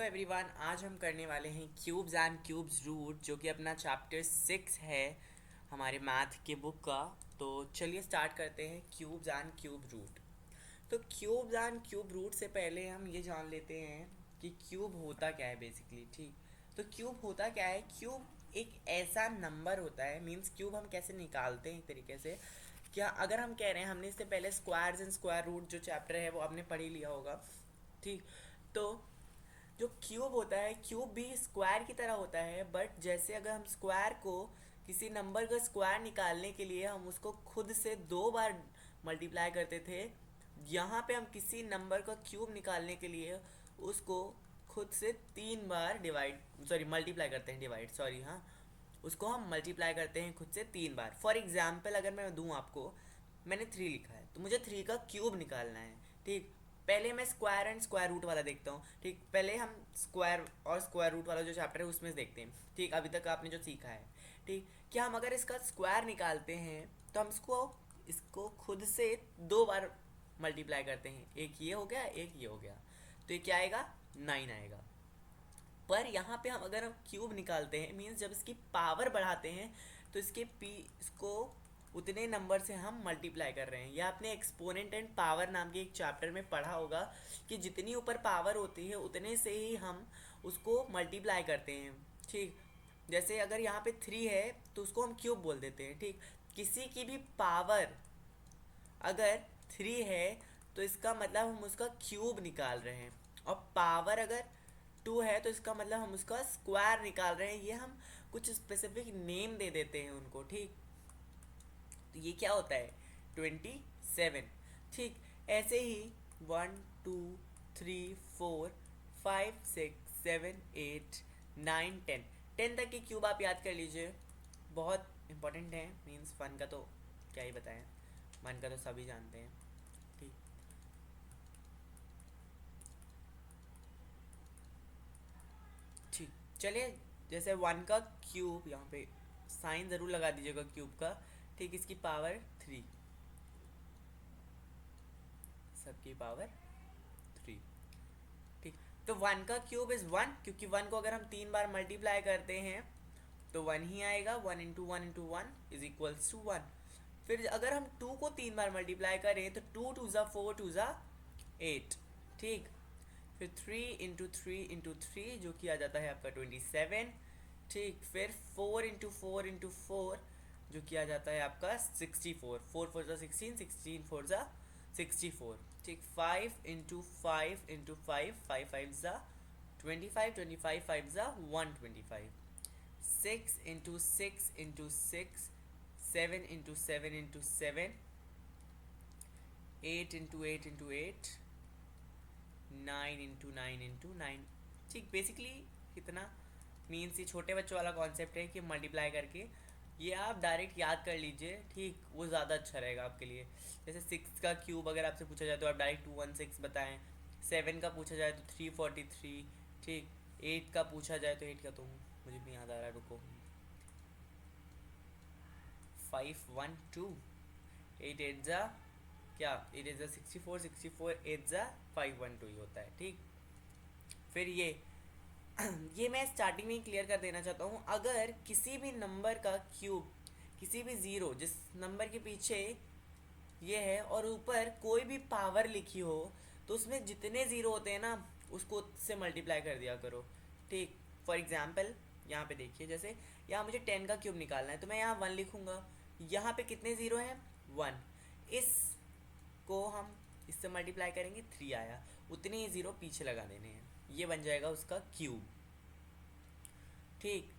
Everyone, आज हम करने वाले हैं क्यूब्स एंड क्यूब्स रूट, जो कि अपना चैप्टर 6 है हमारे मैथ के बुक का। तो चलिए स्टार्ट करते हैं क्यूब्स एंड क्यूब रूट। तो क्यूब्स एंड क्यूब रूट से पहले हम ये जान लेते हैं कि क्यूब होता क्या है बेसिकली। ठीक, तो क्यूब होता क्या है। क्यूब एक ऐसा नंबर होता है, मीन्स क्यूब हम कैसे निकालते हैं एक तरीके से। क्या अगर हम कह रहे हैं, हमने इससे पहले स्क्वायर्स एंड स्क्वायर रूट जो चैप्टर है वो आपने पढ़ ही लिया होगा। ठीक, तो जो क्यूब होता है, क्यूब भी स्क्वायर की तरह होता है, बट जैसे अगर हम स्क्वायर को किसी नंबर का स्क्वायर निकालने के लिए हम उसको खुद से 2 बार मल्टीप्लाई करते थे, यहाँ पे हम किसी नंबर का क्यूब निकालने के लिए उसको खुद से 3 बार डिवाइड सॉरी मल्टीप्लाई करते हैं, डिवाइड सॉरी, हाँ, उसको हम मल्टीप्लाई करते हैं खुद से 3 बार। फॉर एग्जाम्पल अगर मैं दूँ आपको, मैंने 3 लिखा है तो मुझे 3 का क्यूब निकालना है। ठीक, पहले मैं स्क्वायर एंड स्क्वायर रूट वाला देखता हूँ। ठीक, पहले हम स्क्वायर और स्क्वायर रूट वाला जो चैप्टर है उसमें से देखते हैं। ठीक, अभी तक आपने जो सीखा है। ठीक, क्या हम अगर इसका स्क्वायर निकालते हैं तो हम इसको इसको खुद से 2 बार मल्टीप्लाई करते हैं। एक ये हो गया, एक ये हो गया, तो ये क्या आएगा, 9 आएगा। पर यहाँ पे हम अगर हम क्यूब निकालते हैं, मीन्स जब इसकी पावर बढ़ाते हैं तो इसको उतने नंबर से हम मल्टीप्लाई कर रहे हैं। या आपने एक्सपोनेंट एंड पावर नाम के एक चैप्टर में पढ़ा होगा कि जितनी ऊपर पावर होती है उतने से ही हम उसको मल्टीप्लाई करते हैं। ठीक, जैसे अगर यहाँ पे 3 है तो उसको हम क्यूब बोल देते हैं। ठीक, किसी की भी पावर अगर 3 है तो इसका मतलब हम उसका क्यूब निकाल रहे हैं, और पावर अगर 2 है तो इसका मतलब हम उसका स्क्वायर निकाल रहे हैं। ये हम कुछ स्पेसिफिक नेम दे देते हैं उनको। ठीक, तो ये क्या होता है, 27। ठीक, ऐसे ही 1 2 3 4 5 6 7 8 9 10, 10 तक के क्यूब आप याद कर लीजिए, बहुत इंपॉर्टेंट है। मीन्स वन का तो क्या ही बताएं, वन का तो सभी जानते हैं। ठीक, ठीक, चलिए, जैसे 1 का क्यूब, यहाँ पे साइन ज़रूर लगा दीजिएगा क्यूब का। ठीक, इसकी पावर 3, सबकी पावर 3। ठीक, तो 1 का क्यूब इज़ 1, क्योंकि 1 को अगर हम 3 बार मल्टीप्लाई करते हैं तो 1 ही आएगा। 1 into 1 into 1 is equals to 1। फिर अगर हम 2 को 3 बार मल्टीप्लाई करें तो 2 2 ज़ा 4 2 ज़ा 8। ठीक, फिर 3 इंटू 3 इंटू 3 जो कि आ जाता है आपका 27। ठीक, फिर 4 इंटू 4 इंटू 4 जो कि आ जाता है आपका 64। 4 4 ज़ा 16, 16 4 ज़ा 64। ठीक, 5 इंटू 5 इंटू 5, 5 5 ज़ा 25, 25 5 ज़ा 125। 6 into 6 into 6, 7 into 7 into 7, 8 into 8 into 8, 9 into 9 into 9। ठीक, बेसिकली कितना, मीन्स ये छोटे बच्चों वाला कॉन्सेप्ट है कि मल्टीप्लाई करके ये आप डायरेक्ट याद कर लीजिए। ठीक, वो ज़्यादा अच्छा रहेगा आपके लिए। जैसे 6 का क्यूब अगर आपसे पूछा जाए तो आप डायरेक्ट 216 बताएं। 7 का पूछा जाए तो 343। ठीक, 8 का पूछा जाए तो 8 का तो मुझे भी याद आ रहा है, रुको, 512। 8 8 ज़ा क्या, 8 8 ज़ा 64, 64 8 ज़ा 512 ही होता है। ठीक, फिर ये मैं स्टार्टिंग में ही क्लियर कर देना चाहता हूँ। अगर किसी भी नंबर का क्यूब, किसी भी ज़ीरो जिस नंबर के पीछे ये है और ऊपर कोई भी पावर लिखी हो, तो उसमें जितने ज़ीरो होते हैं ना उसको उससे मल्टीप्लाई कर दिया करो। ठीक, फॉर एग्जाम्पल यहाँ पे देखिए, जैसे यहाँ मुझे 10 का क्यूब निकालना है तो मैं यहाँ 1 लिखूँगा। यहाँ पे कितने ज़ीरो हैं, 1। इस को हम इससे मल्टीप्लाई करेंगे, 3 आया, उतने ही ज़ीरो पीछे लगा देने हैं, ये बन जाएगा उसका क्यूब। ठीक,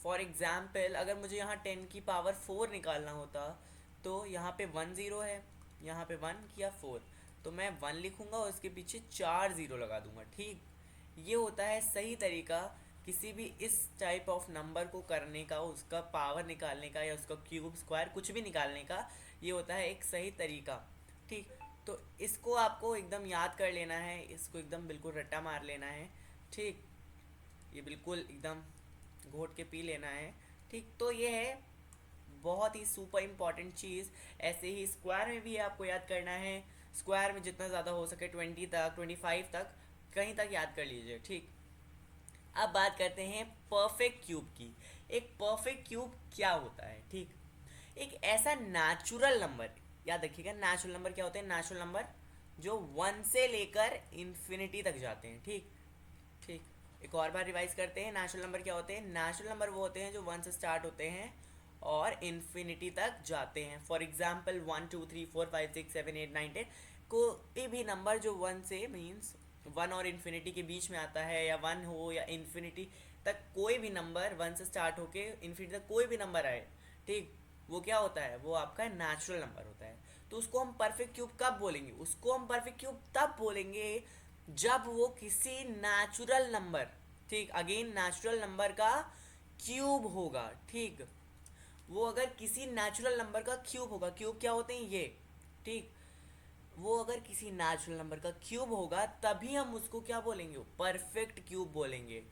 फॉर एग्ज़ाम्पल अगर मुझे यहाँ 10 की पावर 4 निकालना होता तो यहाँ पे 1 ज़ीरो है, यहाँ पे 1 किया 4, तो मैं 1 लिखूँगा और उसके पीछे 4 ज़ीरो लगा दूँगा। ठीक, ये होता है सही तरीका किसी भी इस टाइप ऑफ नंबर को करने का, उसका पावर निकालने का या उसका क्यूब स्क्वायर कुछ भी निकालने का, ये होता है एक सही तरीका। ठीक, तो इसको आपको एकदम याद कर लेना है, इसको एकदम बिल्कुल रट्टा मार लेना है। ठीक, ये बिल्कुल एकदम घोट के पी लेना है। ठीक, तो ये है बहुत ही सुपर इम्पॉर्टेंट चीज़। ऐसे ही स्क्वायर में भी आपको याद करना है। स्क्वायर में जितना ज़्यादा हो सके 20 तक, 25 तक, कहीं तक याद कर लीजिए। ठीक, अब बात करते हैं परफेक्ट क्यूब की। एक परफेक्ट क्यूब क्या होता है? ठीक, एक ऐसा नेचुरल नंबर, याद रखिएगा नेचुरल नंबर क्या होते हैं? नेचुरल नंबर जो वन से लेकर इन्फिनिटी तक जाते हैं। ठीक ठीक, एक और बार रिवाइज करते हैं। नेचुरल नंबर क्या होते हैं? नेचुरल नंबर वो होते हैं जो वन से स्टार्ट होते हैं और इन्फिनिटी तक जाते हैं। फॉर एग्जाम्पल 1 2 3 4 5 6 7 8 9 10, कोई भी नंबर जो वन से मीन्स वन और इन्फिनिटी के बीच में आता है, या वन हो या इन्फिनिटी तक, कोई भी नंबर वन से स्टार्ट होके इन्फिनिटी तक कोई भी नंबर आए, ठीक, वो क्या होता है? वो आपका नेचुरल नंबर होता है। तो उसको हम परफेक्ट क्यूब कब बोलेंगे? उसको हम परफेक्ट क्यूब तब बोलेंगे जब वो किसी नेचुरल नंबर, ठीक, अगेन नेचुरल नंबर का क्यूब होगा। ठीक, वो अगर किसी नेचुरल नंबर का क्यूब होगा, क्यूब क्या होते हैं ये, ठीक, वो अगर किसी नेचुरल नंबर का क्यूब होगा तभी हम उसको क्या बोलेंगे? परफेक्ट क्यूब बोलेंगे।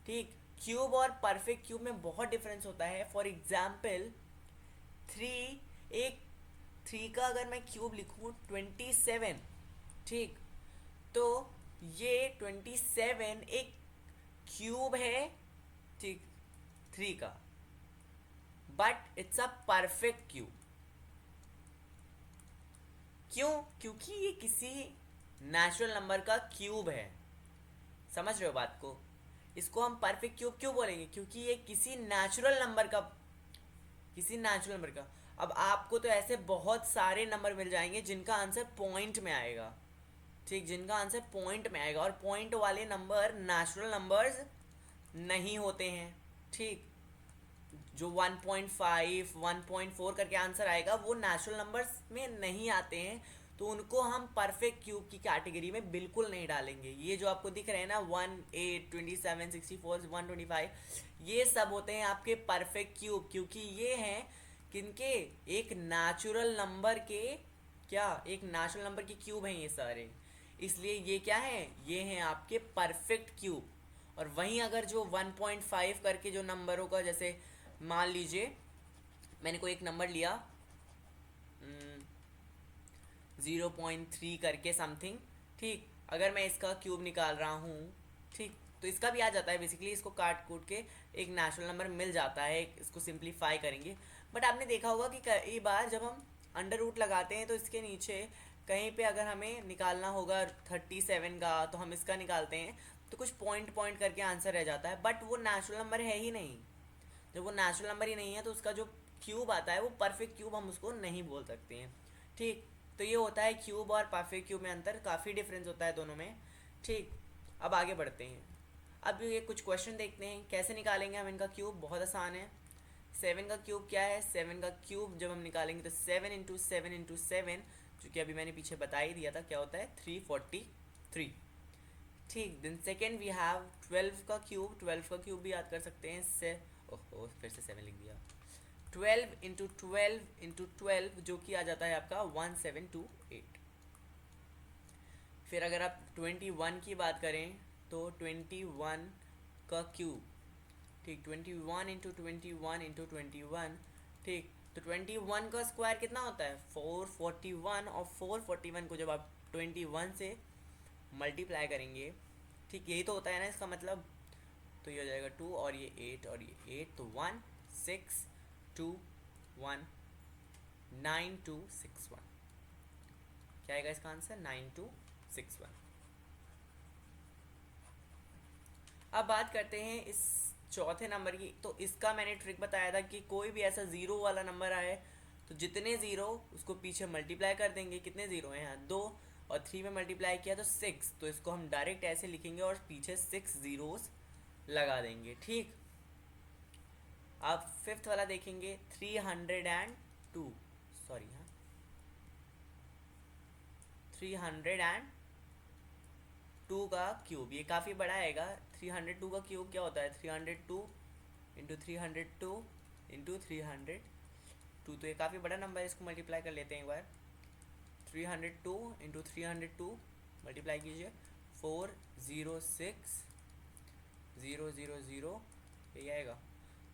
ठीक, क्यूब और परफेक्ट क्यूब में बहुत डिफरेंस होता है। फॉर एग्जाम्पल 3, एक 3 का अगर मैं क्यूब लिखूँ 27, ठीक, तो ये 27 एक क्यूब है, ठीक, 3 का, but it's a perfect cube. क्यों? क्योंकि ये किसी नेचुरल नंबर का क्यूब है। समझ रहे हो बात को? इसको हम परफेक्ट क्यूब क्यों बोलेंगे? क्योंकि ये किसी नेचुरल नंबर का, किसी नेचुरल नंबर का। अब आपको तो ऐसे बहुत सारे नंबर मिल जाएंगे जिनका आंसर पॉइंट में आएगा, ठीक, जिनका आंसर पॉइंट में आएगा, और पॉइंट वाले नंबर नेचुरल नंबर्स नहीं होते हैं। ठीक, जो 1.5 1.4 करके आंसर आएगा वो नेचुरल नंबर्स में नहीं आते हैं, तो उनको हम परफेक्ट क्यूब की कैटेगरी में बिल्कुल नहीं डालेंगे। ये जो आपको दिख रहे हैं ना 1 8 27 64 125, ये सब होते हैं आपके परफेक्ट क्यूब, क्योंकि ये हैं किनके? एक नेचुरल नंबर के, क्या, एक नेचुरल नंबर के क्यूब हैं ये सारे, इसलिए ये क्या है? ये हैं आपके परफेक्ट क्यूब। और वहीं अगर जो 1.5 करके जो नंबरों का, जैसे मान लीजिए मैंने कोई एक नंबर लिया 0.3 करके समथिंग, ठीक, अगर मैं इसका क्यूब निकाल रहा हूँ, ठीक, तो इसका भी आ जाता है बेसिकली, इसको काट कूट के एक नेचुरल नंबर मिल जाता है, इसको सिंप्लीफाई करेंगे। बट आपने देखा होगा कि कई बार जब हम अंडर रूट लगाते हैं तो इसके नीचे कहीं पे अगर हमें निकालना होगा 37 का, तो हम इसका निकालते हैं तो कुछ पॉइंट पॉइंट करके आंसर रह जाता है, बट वो नेचुरल नंबर है ही नहीं। जब वो नेचुरल नंबर ही नहीं है तो उसका जो क्यूब आता है वो परफेक्ट क्यूब हम उसको नहीं बोल सकते हैं। ठीक, तो ये होता है क्यूब और परफेक्ट क्यूब में अंतर, काफ़ी डिफरेंस होता है दोनों में। ठीक, अब आगे बढ़ते हैं। अब ये कुछ क्वेश्चन देखते हैं कैसे निकालेंगे हम इनका क्यूब। बहुत आसान है। 7 का क्यूब क्या है? 7 का क्यूब जब हम निकालेंगे तो 7 × 7 × 7, जो कि अभी मैंने पीछे बता ही दिया था क्या होता है, 343। ठीक, देन सेकेंड वी हैव 12 का क्यूब। 12 का क्यूब भी याद कर सकते हैं से, ओहो फिर से 7 लिख दिया। 12 × 12 × 12 जो कि आ जाता है आपका 1728। फिर अगर आप 21 की बात करें तो 21 का क्यूब, ठीक, 21 × 21 × 21, ठीक, तो 21 का स्क्वायर कितना होता है? 441, और 441 को जब आप 21 से मल्टीप्लाई करेंगे, ठीक, यही तो होता है ना इसका मतलब, तो ये हो जाएगा 2 और ये 8 और ये 8, तो 1 6 2 1 9261। क्या आएगा इसका आंसर? 9261। अब बात करते हैं इस चौथे नंबर की। तो इसका मैंने ट्रिक बताया था कि कोई भी ऐसा ज़ीरो वाला नंबर आए तो जितने ज़ीरो उसको पीछे मल्टीप्लाई कर देंगे। कितने ज़ीरो हैं यहाँ? 2, और 3 में मल्टीप्लाई किया तो 6, तो इसको हम डायरेक्ट ऐसे लिखेंगे और पीछे 6 ज़ीरोस लगा देंगे। ठीक, अब फिफ्थ वाला देखेंगे 302, सॉरी हाँ 302 का क्यूब, ये काफ़ी बड़ा आएगा। 302 का क्यूब क्या होता है? 302 × 302 × 302, तो ये काफ़ी बड़ा नंबर है, इसको मल्टीप्लाई कर लेते हैं एक बार। 302 × 302 मल्टीप्लाई कीजिए, 406 000, यही आएगा।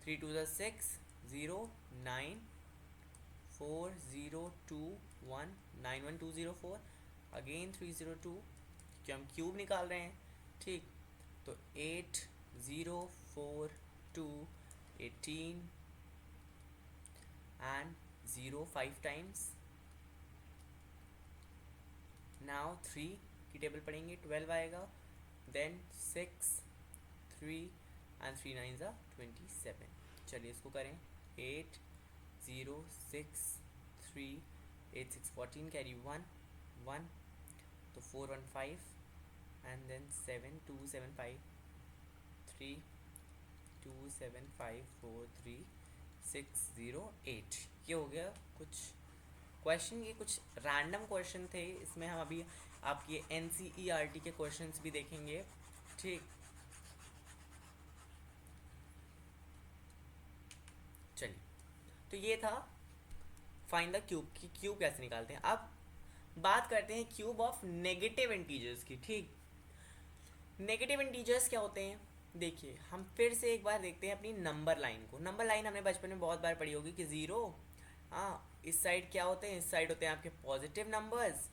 3 2 6 0 9 4 0 2 1 9 1 2 0 4, अगेन 302, कि हम क्यूब निकाल रहे हैं। ठीक, तो 8 0 4 2 18 and 0 5 times. नाउ 3 की टेबल पढ़ेंगे 12 आएगा, देन 6 3 एंड 3 9 ज़ा 27. चलिए इसको करें 8 0 6 3 8 6 14 कैरी 1 1 तो 4 1 5 एंड देन 7 2 7 5 3 2 7 5 4 3 6 0 8. ये हो गया कुछ क्वेश्चन. ये कुछ रैंडम क्वेश्चन थे. इसमें हम अभी आपके NCERT के क्वेश्चंस भी देखेंगे. ठीक, चलिए तो ये था फाइंड द क्यूब की क्यूब कैसे निकालते हैं. अब बात करते हैं क्यूब ऑफ नेगेटिव इंटीजर्स की. ठीक, नेगेटिव इंटीजर्स क्या होते हैं. देखिए हम फिर से एक बार देखते हैं अपनी नंबर लाइन को. नंबर लाइन हमने बचपन में बहुत बार पढ़ी होगी कि ज़ीरो. हाँ, इस साइड क्या होते हैं, इस साइड होते हैं आपके पॉजिटिव नंबर्स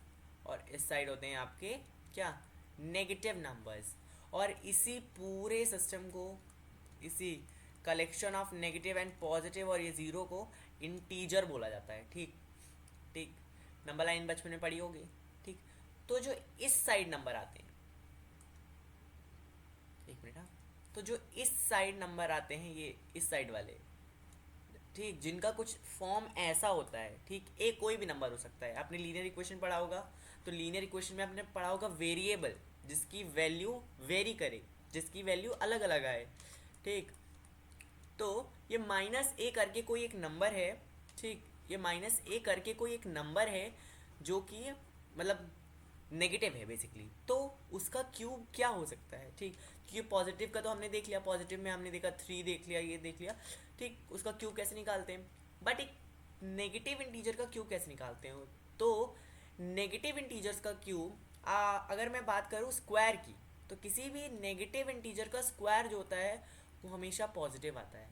और इस साइड होते हैं आपके क्या, नेगेटिव नंबर्स. और इसी पूरे सिस्टम को, इसी collection of negative and positive और ये ज़ीरो को इंटीजर बोला जाता है. ठीक ठीक, नंबर लाइन बचपन में पढ़ी होगी. ठीक, तो जो इस साइड नंबर आते हैं, एक मिनट, हाँ, तो जो इस साइड नंबर आते हैं, ये इस साइड वाले, ठीक, जिनका कुछ फॉर्म ऐसा होता है. ठीक, एक कोई भी नंबर हो सकता है. आपने लीनियर इक्वेशन पढ़ा होगा, तो लीनियर इक्वेशन में आपने पढ़ा होगा वेरिएबल जिसकी वैल्यू वेरी करे, जिसकी वैल्यू अलग अलग आए. ठीक, तो ये माइनस ए करके कोई एक नंबर है. ठीक, ये माइनस ए करके कोई एक नंबर है जो कि मतलब नेगेटिव है बेसिकली. तो उसका क्यूब क्या हो सकता है. ठीक, क्योंकि पॉजिटिव का तो हमने देख लिया, पॉजिटिव में हमने देखा 3 देख लिया, ये देख लिया. ठीक, उसका क्यूब कैसे निकालते हैं. बट एक नेगेटिव इंटीजर का क्यूब कैसे निकालते हैं. तो नेगेटिव इंटीजर्स का क्यूब, अगर मैं बात करूँ स्क्वायर की, तो किसी भी नेगेटिव इंटीजर का स्क्वायर जो होता है वो हमेशा पॉजिटिव आता है.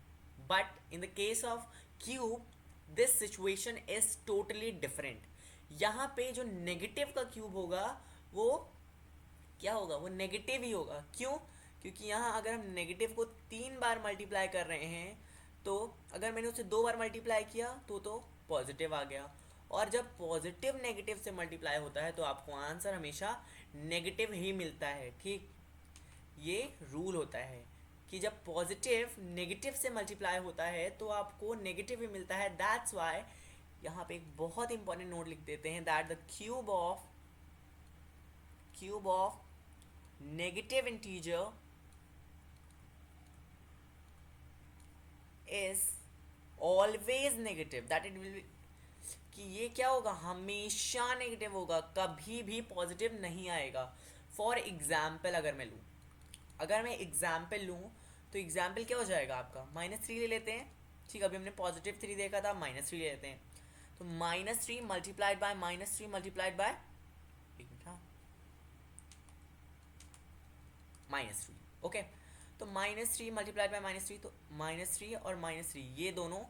But in the case of cube this situation is totally different. यहाँ पे जो नेगेटिव का क्यूब होगा वो क्या होगा, वो नेगेटिव ही होगा. क्यों, क्योंकि यहाँ अगर हम नेगेटिव को 3 बार मल्टीप्लाई कर रहे हैं, तो अगर मैंने उसे 2 बार मल्टीप्लाई किया तो पॉजिटिव आ गया. और जब पॉजिटिव नेगेटिव से मल्टीप्लाई होता है तो आपको आंसर हमेशा नेगेटिव ही मिलता है. ठीक, ये रूल होता है कि जब पॉजिटिव नेगेटिव से मल्टीप्लाई होता है तो आपको नेगेटिव ही मिलता है. दैट्स वाई यहाँ पे एक बहुत इंपॉर्टेंट नोट लिख देते हैं, that the cube of negative integer is always negative. That it will, कि ये क्या होगा, हमेशा नेगेटिव होगा, कभी भी पॉजिटिव नहीं आएगा. फॉर एग्जाम्पल अगर मैं एग्जाम्पल लूँ तो एग्जाम्पल क्या हो जाएगा आपका, -3 ले लेते हैं. ठीक, अभी हमने +3 देखा था, -3 ले लेते हैं. तो -3 मल्टीप्लाइड बाय -3 मल्टीप्लाइड बाय, एक मिनट, हाँ, -3. ओके, तो -3 मल्टीप्लाइड बाय -3, तो -3 और -3 ये दोनों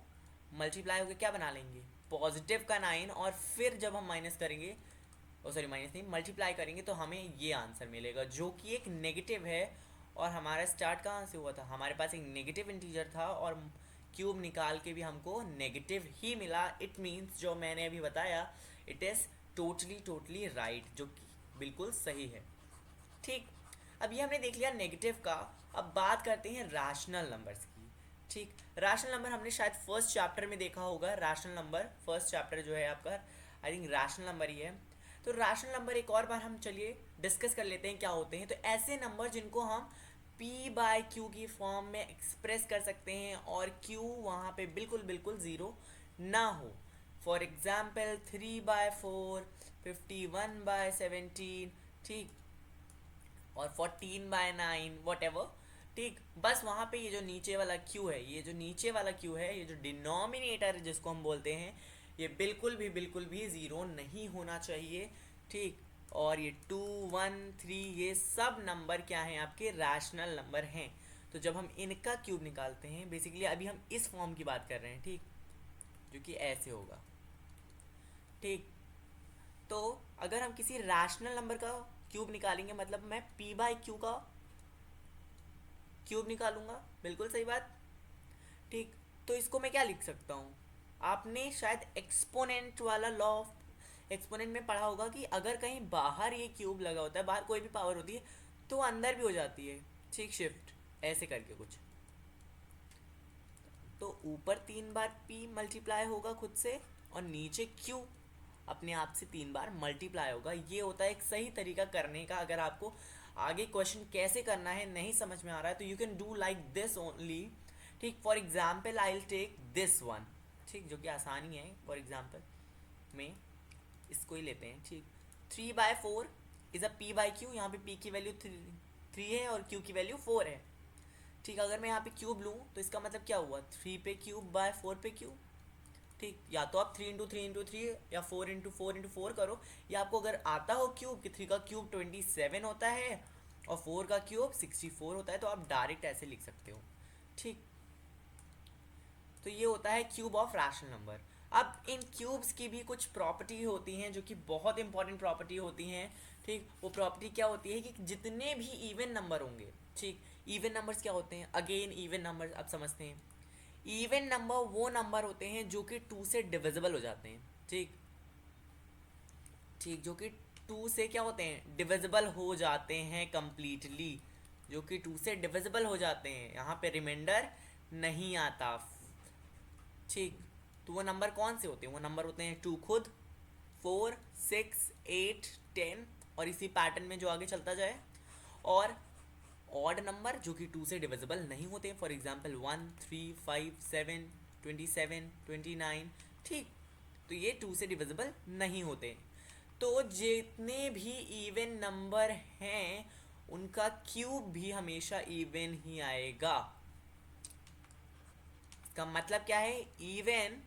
मल्टीप्लाई होकर क्या बना लेंगे, पॉजिटिव का 9. और फिर जब हम माइनस करेंगे, सॉरी माइनस नहीं, मल्टीप्लाई करेंगे, तो हमें ये आंसर मिलेगा जो कि एक नेगेटिव है. और हमारा स्टार्ट कहाँ से हुआ था, हमारे पास एक नेगेटिव इंटीजर था और क्यूब निकाल के भी हमको नेगेटिव ही मिला. इट मीन्स जो मैंने अभी बताया, इट इज़ टोटली राइट, जो कि बिल्कुल सही है. ठीक, अब ये हमने देख लिया नेगेटिव का. अब बात करते हैं रैशनल नंबर्स की. ठीक, रैशनल नंबर हमने शायद फर्स्ट चैप्टर में देखा होगा. रैशनल नंबर फर्स्ट चैप्टर जो है आपका, आई थिंक रैशनल नंबर ही है. तो रैशनल नंबर एक और बार हम चलिए डिस्कस कर लेते हैं क्या होते हैं. तो ऐसे नंबर जिनको हम p/q की फॉर्म में एक्सप्रेस कर सकते हैं और q वहाँ पे बिल्कुल ज़ीरो ना हो. फॉर एग्जाम्पल 3/4, 51/17, ठीक, और 14/9, वट एवर. ठीक, बस वहाँ पे ये जो नीचे वाला क्यू है, ये जो डिनोमिनेटर है जिसको हम बोलते हैं, ये बिल्कुल भी ज़ीरो नहीं होना चाहिए. ठीक, और ये 2, 1, 3 ये सब नंबर क्या हैं, आपके रैशनल नंबर हैं. तो जब हम इनका क्यूब निकालते हैं, बेसिकली अभी हम इस फॉर्म की बात कर रहे हैं. ठीक, जो कि ऐसे होगा. ठीक, तो अगर हम किसी रैशनल नंबर का क्यूब निकालेंगे, मतलब मैं p/q का क्यूब निकालूंगा, बिल्कुल सही बात। ठीक, तो इसको मैं क्या लिख सकता हूँ, आपने शायद एक्सपोनेंट वाला लॉ ऑफ एक्सपोनेंट में पढ़ा होगा कि अगर कहीं बाहर ये क्यूब लगा होता है, बाहर कोई भी पावर होती है तो अंदर भी हो जाती है। ठीक, शिफ्ट ऐसे करके कुछ, तो ऊपर 3 बार p मल्टीप्लाई होगा खुद से, और नीचे q अपने आप से 3 बार मल्टीप्लाई होगा। ये होता है एक सही तरीका करने का। अगर आपको आगे क्वेश्चन कैसे करना है नहीं समझ में आ रहा है तो you can do like this only. ठीक, for example I will take this one, ठीक, जो कि आसानी है। फॉर एग्जाम्पल में इसको ही लेते हैं। ठीक, 3/4 is a p by Q. यहाँ पे p की वैल्यू 3 है और q की वैल्यू 4 है। ठीक, अगर मैं यहाँ पे क्यूब लूँ तो इसका मतलब क्या हुआ, 3 पे क्यूब बाय 4 पे क्यूब। ठीक, या तो आप 3 × 3 × 3 या 4 × 4 × 4 करो, या आपको अगर आता हो क्यूब कि 3 का क्यूब 27 होता है और 4 का क्यूब 64 होता है तो आप डायरेक्ट ऐसे लिख सकते हो। ठीक, तो ये होता है क्यूब ऑफ रैशनल नंबर। अब इन क्यूब्स की भी कुछ प्रॉपर्टी होती हैं जो कि बहुत इंपॉर्टेंट प्रॉपर्टी होती हैं। ठीक, वो प्रॉपर्टी क्या होती है कि जितने भी इवन नंबर होंगे, ठीक, इवन नंबर्स क्या होते हैं, अगेन इवन नंबर्स अब समझते हैं। इवन नंबर वो नंबर होते हैं जो कि 2 से डिविजिबल हो जाते हैं। ठीक, ठीक, जो कि 2 से क्या होते हैं, डिविजिबल हो जाते हैं कंप्लीटली, जो कि 2 से डिविजिबल हो जाते हैं, यहाँ पे रिमाइंडर नहीं आता। ठीक, तो वो नंबर कौन से होते हैं, वो नंबर होते हैं 2 खुद, 4, 6, 8, 10, और इसी पैटर्न में जो आगे चलता जाए। और ऑड नंबर जो कि 2 से डिविजिबल नहीं होते, फॉर एग्जांपल 1, 3, 5, 7, 27, 29। ठीक, तो ये 2 से डिविजिबल नहीं होते। तो जितने भी इवन नंबर हैं उनका क्यूब भी हमेशा इवन ही आएगा। इसका मतलब क्या है, even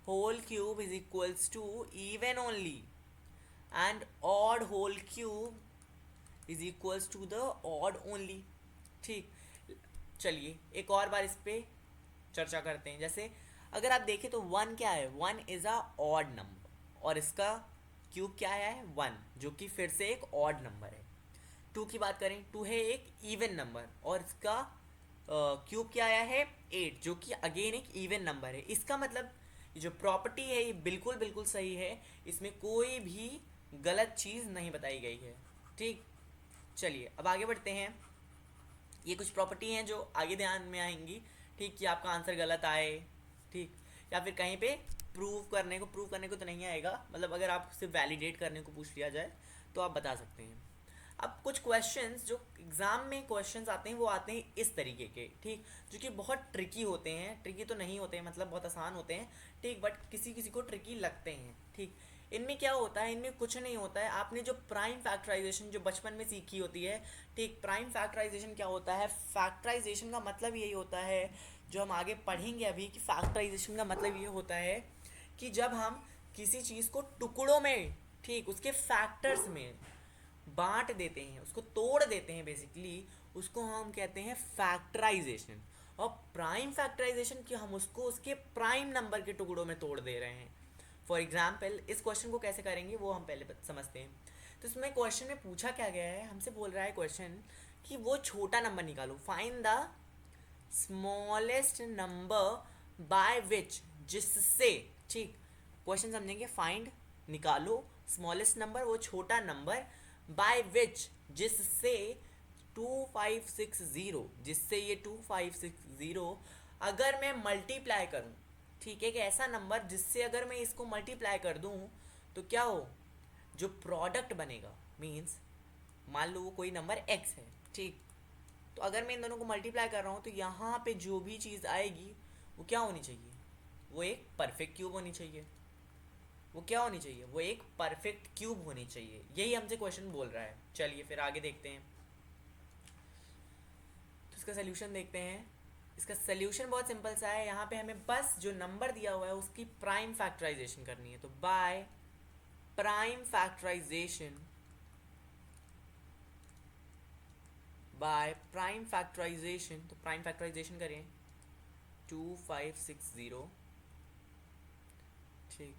whole cube is equals to even only and odd whole cube is equals to the odd only। ठीक, चलिए एक और बार इस पे चर्चा करते हैं। जैसे अगर आप देखें तो 1 क्या है, 1 इज़ अ ऑड नंबर और इसका क्यूब क्या है 1, जो कि फिर से एक ऑड नंबर है। 2 की बात करें, 2 है एक इवन नंबर और इसका क्यूब क्या आया है 8, जो कि अगेन एक इवन नंबर है। इसका मतलब ये जो प्रॉपर्टी है ये बिल्कुल बिल्कुल सही है, इसमें कोई भी गलत चीज़ नहीं बताई गई है। ठीक, चलिए अब आगे बढ़ते हैं। ये कुछ प्रॉपर्टी हैं जो आगे ध्यान में आएंगी। ठीक, कि आपका आंसर गलत आए, ठीक, या फिर कहीं पे प्रूव करने को तो नहीं आएगा, मतलब अगर आप सिर्फ वैलिडेट करने को पूछ लिया जाए तो आप बता सकते हैं। अब कुछ क्वेश्चंस जो एग्ज़ाम में क्वेश्चंस आते हैं वो आते हैं इस तरीके के, ठीक, जो कि बहुत ट्रिकी होते हैं। ट्रिकी तो नहीं होते हैं, मतलब बहुत आसान होते हैं, ठीक, बट किसी किसी को ट्रिकी लगते हैं। ठीक, इनमें क्या होता है, इनमें कुछ नहीं होता है। आपने जो प्राइम फैक्टराइजेशन जो बचपन में सीखी होती है, ठीक, प्राइम फैक्टराइजेशन क्या होता है, फैक्टराइजेशन का मतलब यही होता है, जो हम आगे पढ़ेंगे अभी, कि फैक्टराइजेशन का मतलब ये होता है कि जब हम किसी चीज़ को टुकड़ों में, ठीक, उसके फैक्टर्स में बांट देते हैं, उसको तोड़ देते हैं बेसिकली, उसको हम कहते हैं फैक्टराइजेशन। और प्राइम फैक्टराइजेशन कि हम उसको उसके प्राइम नंबर के टुकड़ों में तोड़ दे रहे हैं। फॉर एग्जाम्पल इस क्वेश्चन को कैसे करेंगे वो हम पहले समझते हैं। तो इसमें क्वेश्चन में पूछा क्या गया है, हमसे बोल रहा है क्वेश्चन कि वो छोटा नंबर निकालो, find the smallest number by which, जिससे, ठीक, क्वेश्चन समझेंगे, फाइंड निकालो स्मॉलेस्ट नंबर, वो छोटा नंबर, बाय विच जिससे 2560, जिससे ये 2560 अगर मैं मल्टीप्लाई करूं, ठीक है, एक ऐसा नंबर जिससे अगर मैं इसको मल्टीप्लाई कर दूं तो क्या हो, जो प्रोडक्ट बनेगा, मीन्स मान लो वो कोई नंबर x है, ठीक, तो अगर मैं इन दोनों को मल्टीप्लाई कर रहा हूँ तो यहाँ पे जो भी चीज़ आएगी वो क्या होनी चाहिए, वो एक परफेक्ट क्यूब होनी चाहिए। वो क्या होनी चाहिए, वो एक परफेक्ट क्यूब होनी चाहिए। यही हमसे क्वेश्चन बोल रहा है। चलिए फिर आगे देखते हैं, तो इसका सोल्यूशन देखते हैं। इसका सोल्यूशन बहुत सिंपल सा है, यहाँ पे हमें बस जो नंबर दिया हुआ है उसकी प्राइम फैक्टराइजेशन करनी है। तो by prime factorisation, by prime factorisation, तो प्राइम फैक्टराइजेशन करें 2560, ठीक,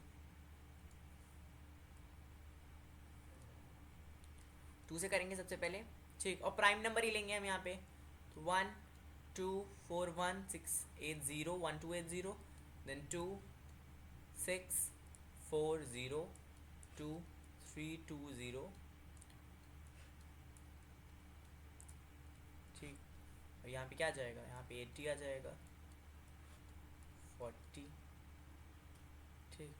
2 से करेंगे सबसे पहले, ठीक, और प्राइम नंबर ही लेंगे हम यहाँ पे, तो 1 2 4 1 6 8 0 1 2 8 0, देन 2 6 4 0 2 3 2 0, ठीक। और यहाँ पे क्या आ जाएगा, यहाँ पे 80 आ जाएगा, 40, ठीक,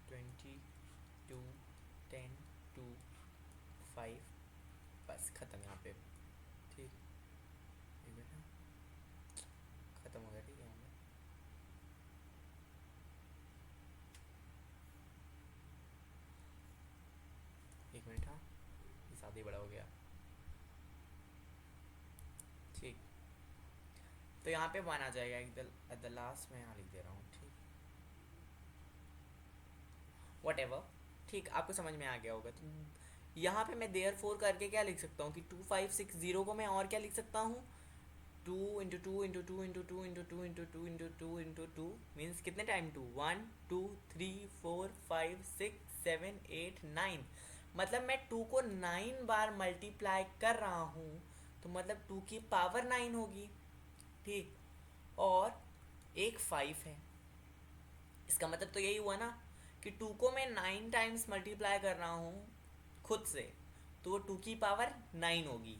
20 2 10 2 5, बस ख़त्म यहाँ पे, ठीक। एक मिनट, ख़त्म हो गया, ठीक है यहाँ पे। एक मिनट, हाँ ये ज़्यादा ही बड़ा हो गया, ठीक। तो यहाँ पे 1 आ जाएगा एट द लास्ट, मैं यहाँ लिख दे रहा हूँ, ठीक। वट एवर, ठीक, आपको समझ में आ गया होगा। तो यहाँ पे मैं देयर फोर करके क्या लिख सकता हूँ कि 2560 को मैं और क्या लिख सकता हूँ, 2 × 2 × 2 × 2 × 2 × 2 × 2 मीन्स कितने टाइम 2, 1 2 3 4 5 6 7 8 9, मतलब मैं 2 को 9 बार मल्टीप्लाई कर रहा हूँ, तो मतलब 2 की पावर 9 होगी, ठीक। और एक 5 है, इसका मतलब तो यही हुआ ना कि 2 को मैं 9 टाइम्स मल्टीप्लाई कर रहा हूँ खुद से, तो वो 2 की पावर 9 होगी,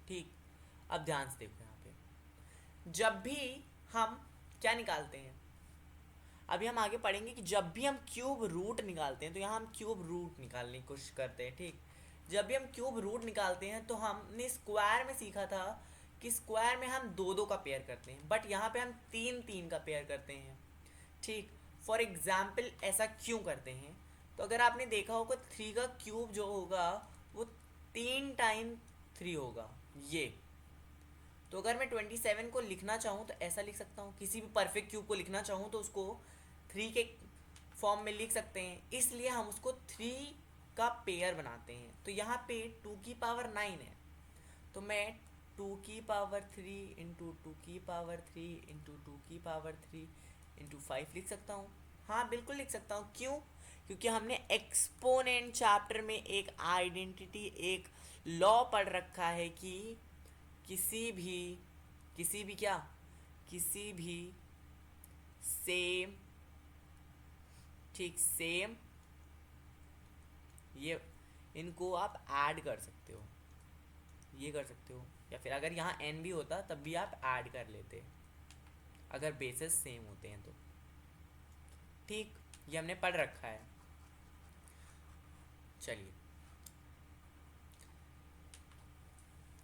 ठीक। अब ध्यान से देखो, यहाँ पे जब भी हम क्या निकालते हैं, अभी हम आगे पढ़ेंगे कि जब भी हम क्यूब रूट निकालते हैं, तो यहाँ हम क्यूब रूट निकालने की कोशिश करते हैं, ठीक। जब भी हम क्यूब रूट निकालते हैं तो हमने स्क्वायर में सीखा था कि स्क्वायर में हम 2 2 का पेयर करते हैं, बट यहाँ पे हम 3 3 का पेयर करते हैं, ठीक। फॉर एग्जाम्पल ऐसा क्यों करते हैं, तो अगर आपने देखा होगा 3 का क्यूब जो होगा वो 3 टाइम 3 होगा, ये। तो अगर मैं 27 को लिखना चाहूँ तो ऐसा लिख सकता हूँ, किसी भी परफेक्ट क्यूब को लिखना चाहूँ तो उसको 3 के फॉर्म में लिख सकते हैं, इसलिए हम उसको 3 का पेयर बनाते हैं। तो यहाँ पे 2 की पावर 9 है, तो मैं 2 की पावर 3 इंटू 2 की पावर 3 इंटू 2 की पावर 3 इंटू 5 लिख सकता हूँ। हाँ बिल्कुल लिख सकता हूँ, क्यों, क्योंकि हमने एक्सपोनेंट चैप्टर में एक आइडेंटिटी, एक लॉ पढ़ रखा है कि किसी भी क्या, किसी भी सेम, ठीक, सेम, ये इनको आप ऐड कर सकते हो, ये कर सकते हो, या फिर अगर यहाँ n भी होता तब भी आप ऐड कर लेते अगर बेसिस सेम होते हैं तो, ठीक। ये हमने पढ़ रखा है। चलिए,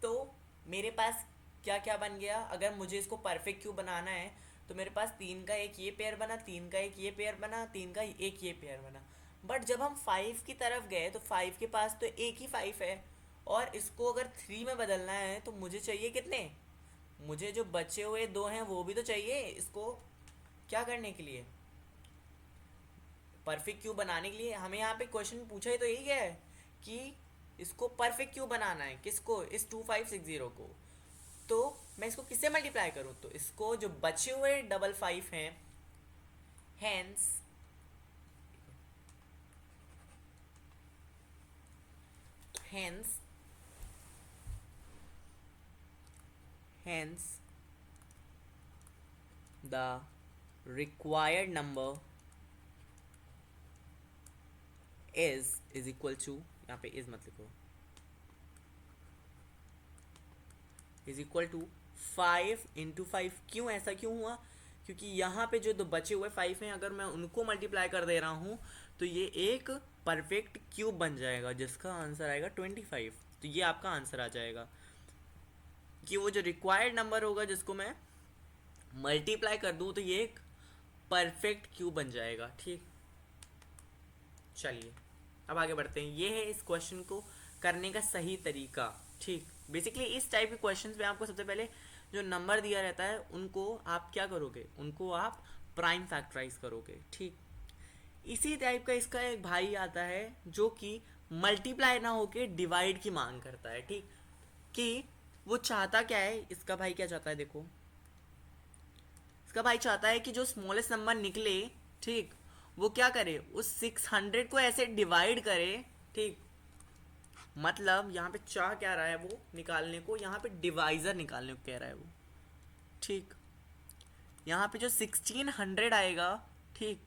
तो मेरे पास क्या क्या बन गया, अगर मुझे इसको परफेक्ट क्यूब बनाना है तो मेरे पास 3 का एक ये पेयर बना, 3 का एक ये पेयर बना, 3 का एक ये पेयर बना। बट जब हम 5 की तरफ गए तो 5 के पास तो एक ही 5 है, और इसको अगर 3 में बदलना है तो मुझे चाहिए कितने, मुझे जो बचे हुए 2 हैं वो भी तो चाहिए इसको क्या करने के लिए, परफेक्ट क्यूब बनाने के लिए। हमें यहाँ पे क्वेश्चन पूछा ही तो यही है कि इसको परफेक्ट क्यूब बनाना है, किसको, इस 2560 को। तो मैं इसको किससे मल्टीप्लाई करूँ, तो इसको जो बचे हुए 55 हैं, hence hence hence the required number is equal to, यहाँ पे इज मत लिखो, इज इक्वल टू 5 इंटू 5। क्यों, ऐसा क्यों हुआ, क्योंकि यहाँ पे जो दो बचे हुए 5 हैं अगर मैं उनको मल्टीप्लाई कर दे रहा हूँ तो ये एक परफेक्ट क्यूब बन जाएगा जिसका आंसर आएगा 25। तो ये आपका आंसर आ जाएगा कि वो जो रिक्वायर्ड नंबर होगा जिसको मैं मल्टीप्लाई कर दूँ तो ये एक परफेक्ट क्यूब बन जाएगा, ठीक। चलिए अब आगे बढ़ते हैं, ये है इस क्वेश्चन को करने का सही तरीका, ठीक। बेसिकली इस टाइप के क्वेश्चंस में आपको सबसे पहले जो नंबर दिया रहता है उनको आप क्या करोगे, उनको आप प्राइम फैक्टराइज करोगे, ठीक। इसी टाइप का इसका एक भाई आता है जो कि मल्टीप्लाई ना होके डिवाइड की मांग करता है, ठीक। कि वो चाहता क्या है, इसका भाई क्या चाहता है, देखो इसका भाई चाहता है कि जो स्मॉलेस्ट नंबर निकले, ठीक, वो क्या करे, उस 600 को ऐसे डिवाइड करे, ठीक, मतलब यहाँ पे चाह क्या रहा है वो निकालने को, यहाँ पे डिवाइज़र निकालने को कह रहा है वो। ठीक, यहाँ पे जो 1600 आएगा, ठीक,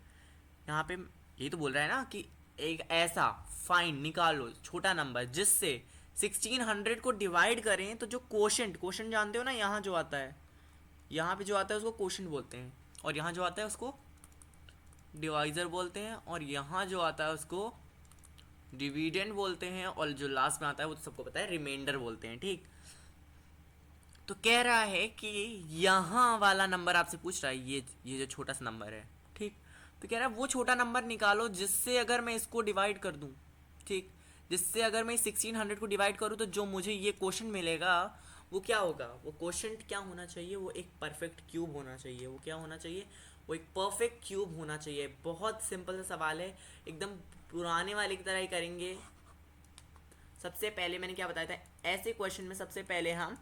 यहाँ पे ये तो बोल रहा है ना कि एक ऐसा फाइंड निकालो छोटा नंबर जिससे 1600 को डिवाइड करें तो जो कोशेंट, कोशेंट जानते हो ना, यहाँ जो आता है, यहाँ पे जो आता है उसको कोशेंट बोलते हैं, और यहाँ जो आता है उसको डिवाइज़र बोलते हैं, और यहाँ जो आता है उसको डिविडेंड बोलते हैं, और जो लास्ट में आता है वो तो सबको पता है रिमाइंडर बोलते हैं। ठीक, तो कह रहा है कि यहाँ वाला नंबर आपसे पूछ रहा है, ये जो छोटा सा नंबर है, ठीक, तो कह रहा है वो छोटा नंबर निकालो जिससे अगर मैं इसको डिवाइड कर दूँ, ठीक, जिससे अगर मैं 1600 को डिवाइड करूँ तो जो मुझे ये क्वेश्चन मिलेगा वो क्या होगा, वो क्वेश्चन क्या होना चाहिए, वो एक परफेक्ट क्यूब होना चाहिए। वो क्या होना चाहिए, वो एक परफेक्ट क्यूब होना चाहिए। बहुत सिंपल सा सवाल है, एकदम पुराने वाले की तरह ही करेंगे। सबसे पहले मैंने क्या बताया था, ऐसे क्वेश्चन में सबसे पहले हम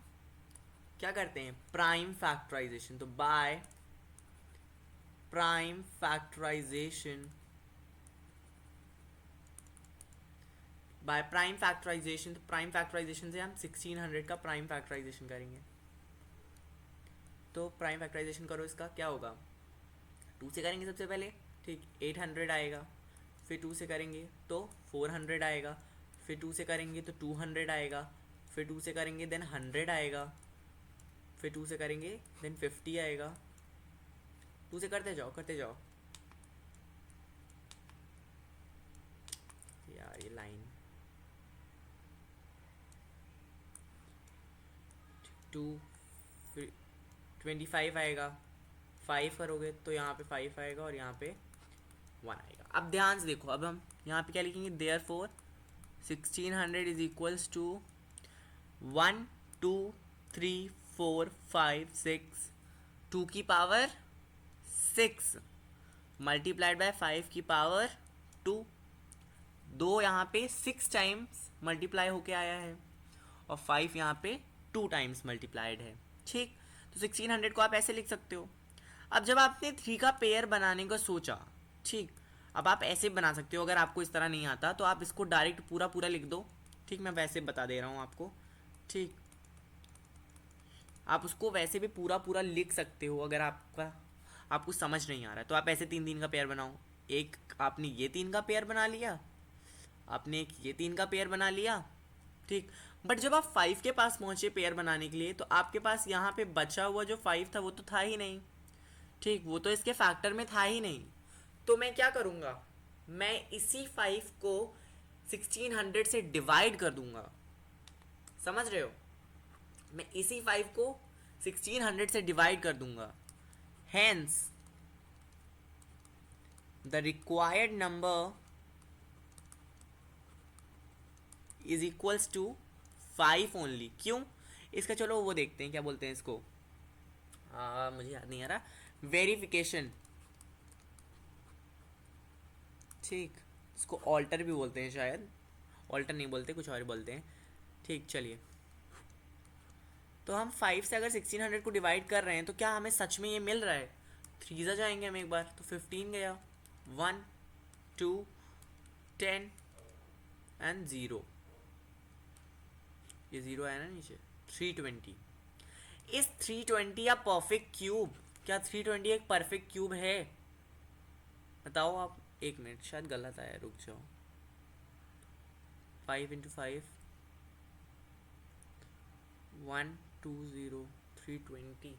क्या करते हैं, प्राइम फैक्टराइजेशन। तो by prime factorisation, by prime factorisation, तो प्राइम फैक्टराइजेशन से हम 1600 का प्राइम फैक्टराइजेशन करेंगे। तो प्राइम फैक्टराइजेशन करो, इसका क्या होगा, 2 से करेंगे सबसे पहले, ठीक, 800 आएगा, फिर 2 से करेंगे तो 400 आएगा, फिर 2 से करेंगे तो 200 आएगा, फिर 2 से करेंगे देन 100 आएगा, फिर 2 से करेंगे देन 50 आएगा। 2 से करते जाओ करते जाओ, यार ये लाइन 2, फिर 25 आएगा, 5 करोगे तो यहाँ पे 5 आएगा और यहाँ पे 1 आएगा। अब ध्यान से देखो, अब हम यहाँ पे क्या लिखेंगे, therefore 1600 is equals to 1 2 3 4 5 6, 2 की पावर 6 मल्टीप्लाइड बाय 5 की पावर 2। दो यहाँ पे 6 टाइम्स मल्टीप्लाई होके आया है और 5 यहाँ पे 2 टाइम्स मल्टीप्लाइड है। ठीक, तो 1600 को आप ऐसे लिख सकते हो। अब जब आपने 3 का पेयर बनाने का सोचा, ठीक, अब आप ऐसे बना सकते हो, अगर आपको इस तरह नहीं आता तो आप इसको डायरेक्ट पूरा पूरा लिख दो। ठीक, मैं वैसे बता दे रहा हूँ आपको। ठीक, आप उसको वैसे भी पूरा पूरा लिख सकते हो, अगर आपको समझ नहीं आ रहा है तो आप ऐसे 3 का पेयर बनाओ। एक आपने ये 3 का पेयर बना लिया, आपने एक ये 3 का पेयर बना लिया, ठीक, बट जब आप 5 के पास पहुंचे पेयर बनाने के लिए तो आपके पास यहाँ पे बचा हुआ जो 5 था वो तो था ही नहीं। ठीक, वो तो इसके फैक्टर में था ही नहीं। तो मैं क्या करूँगा, मैं इसी 5 को 1600 से डिवाइड कर दूंगा। समझ रहे हो, मैं इसी 5 को 1600 से डिवाइड कर दूंगा। Hence the required number is equals to 5 only. क्यों, इसका चलो वो देखते हैं, क्या बोलते हैं इसको, मुझे याद नहीं आ रहा, वेरिफिकेशन। ठीक, इसको ऑल्टर भी बोलते हैं शायद, ऑल्टर नहीं बोलते, कुछ और बोलते हैं। ठीक, चलिए, तो हम 5 से अगर 1600 को डिवाइड कर रहे हैं तो क्या हमें सच में ये मिल रहा है। 3 जा जाएंगे हम एक बार, तो 15 गया, 1 2 10 एंड 0, ये 0 आया ना नीचे, 320। इस 320 या परफेक्ट क्यूब, क्या 320 एक परफेक्ट क्यूब है, बताओ आप। एक मिनट, शायद गलत आया, रुक जाओ। 5 इंटू 5 120 320,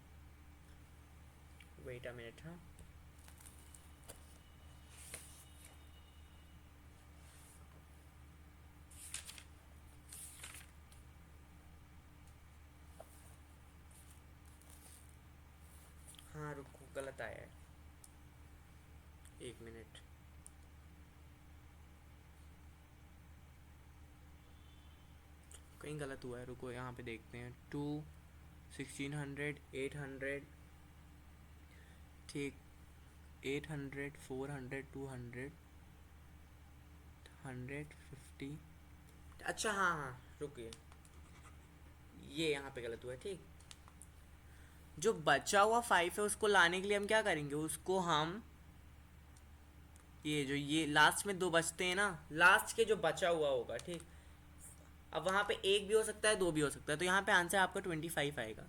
वेट अ मिनट। हाँ, हाँ रुको, गलत आया है, एक मिनट। कहीं गलत हुआ है, रुको यहाँ पे देखते हैं। 2 1600 800, ठीक, 800 400 200 150। अच्छा हाँ हाँ, रुकिए, ये यहाँ पे गलत हुआ है। ठीक, जो बचा हुआ 5 है उसको लाने के लिए हम क्या करेंगे, उसको हम ये जो ये लास्ट में 2 बचते हैं ना, लास्ट के जो बचा हुआ होगा, ठीक, अब वहाँ पे एक भी हो सकता है, दो भी हो सकता है, तो यहाँ पे आंसर आपका 25 आएगा,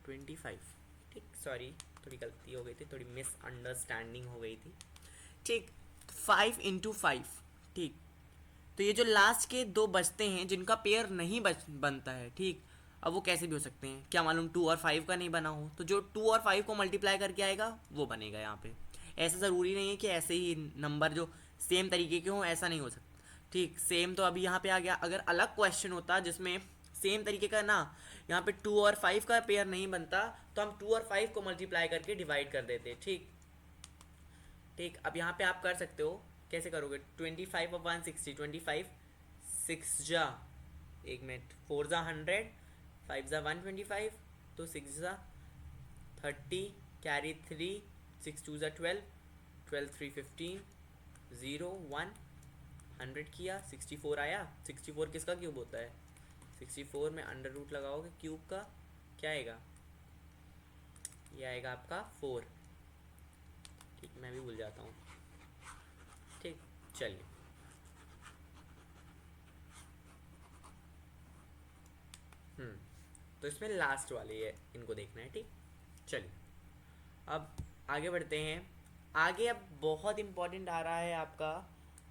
25। ठीक, सॉरी थोड़ी गलती हो गई थी, थोड़ी मिसअंडरस्टैंडिंग हो गई थी। ठीक, 5 × 5। ठीक, तो ये जो लास्ट के दो बचते हैं जिनका पेयर नहीं बनता है, ठीक, अब वो कैसे भी हो सकते हैं, क्या मालूम 2 और 5 का नहीं बना हो, तो जो 2 और 5 को मल्टीप्लाई करके आएगा वो बनेगा यहाँ पे। ऐसा ज़रूरी नहीं है कि ऐसे ही नंबर जो सेम तरीके के हों, ऐसा नहीं हो सकता। ठीक, सेम तो अभी यहाँ पे आ गया। अगर अलग क्वेश्चन होता जिसमें सेम तरीके का ना, यहाँ पे 2 और 5 का पेयर नहीं बनता, तो हम 2 और 5 को मल्टीप्लाई करके डिवाइड कर देते। ठीक ठीक, अब यहाँ पे आप कर सकते हो, कैसे करोगे, 25 और 160, 25 6 जा, एक मिनट, 4 जा 100, 5 जा 125, तो 6 जा 30, कैरी 3, 6 2 जा 12, 12 3 15, 0 1, 100 किया, 64 आया। 64 किसका क्यूब होता है, 64 में अंडर रूट लगाओगे क्यूब का, क्या आएगा, ये आएगा आपका 4। ठीक, मैं भी भूल जाता हूँ। ठीक, चलिए, तो इसमें लास्ट वाले है, इनको देखना है। ठीक, चलिए अब आगे बढ़ते हैं। आगे अब बहुत इंपॉर्टेंट आ रहा है आपका,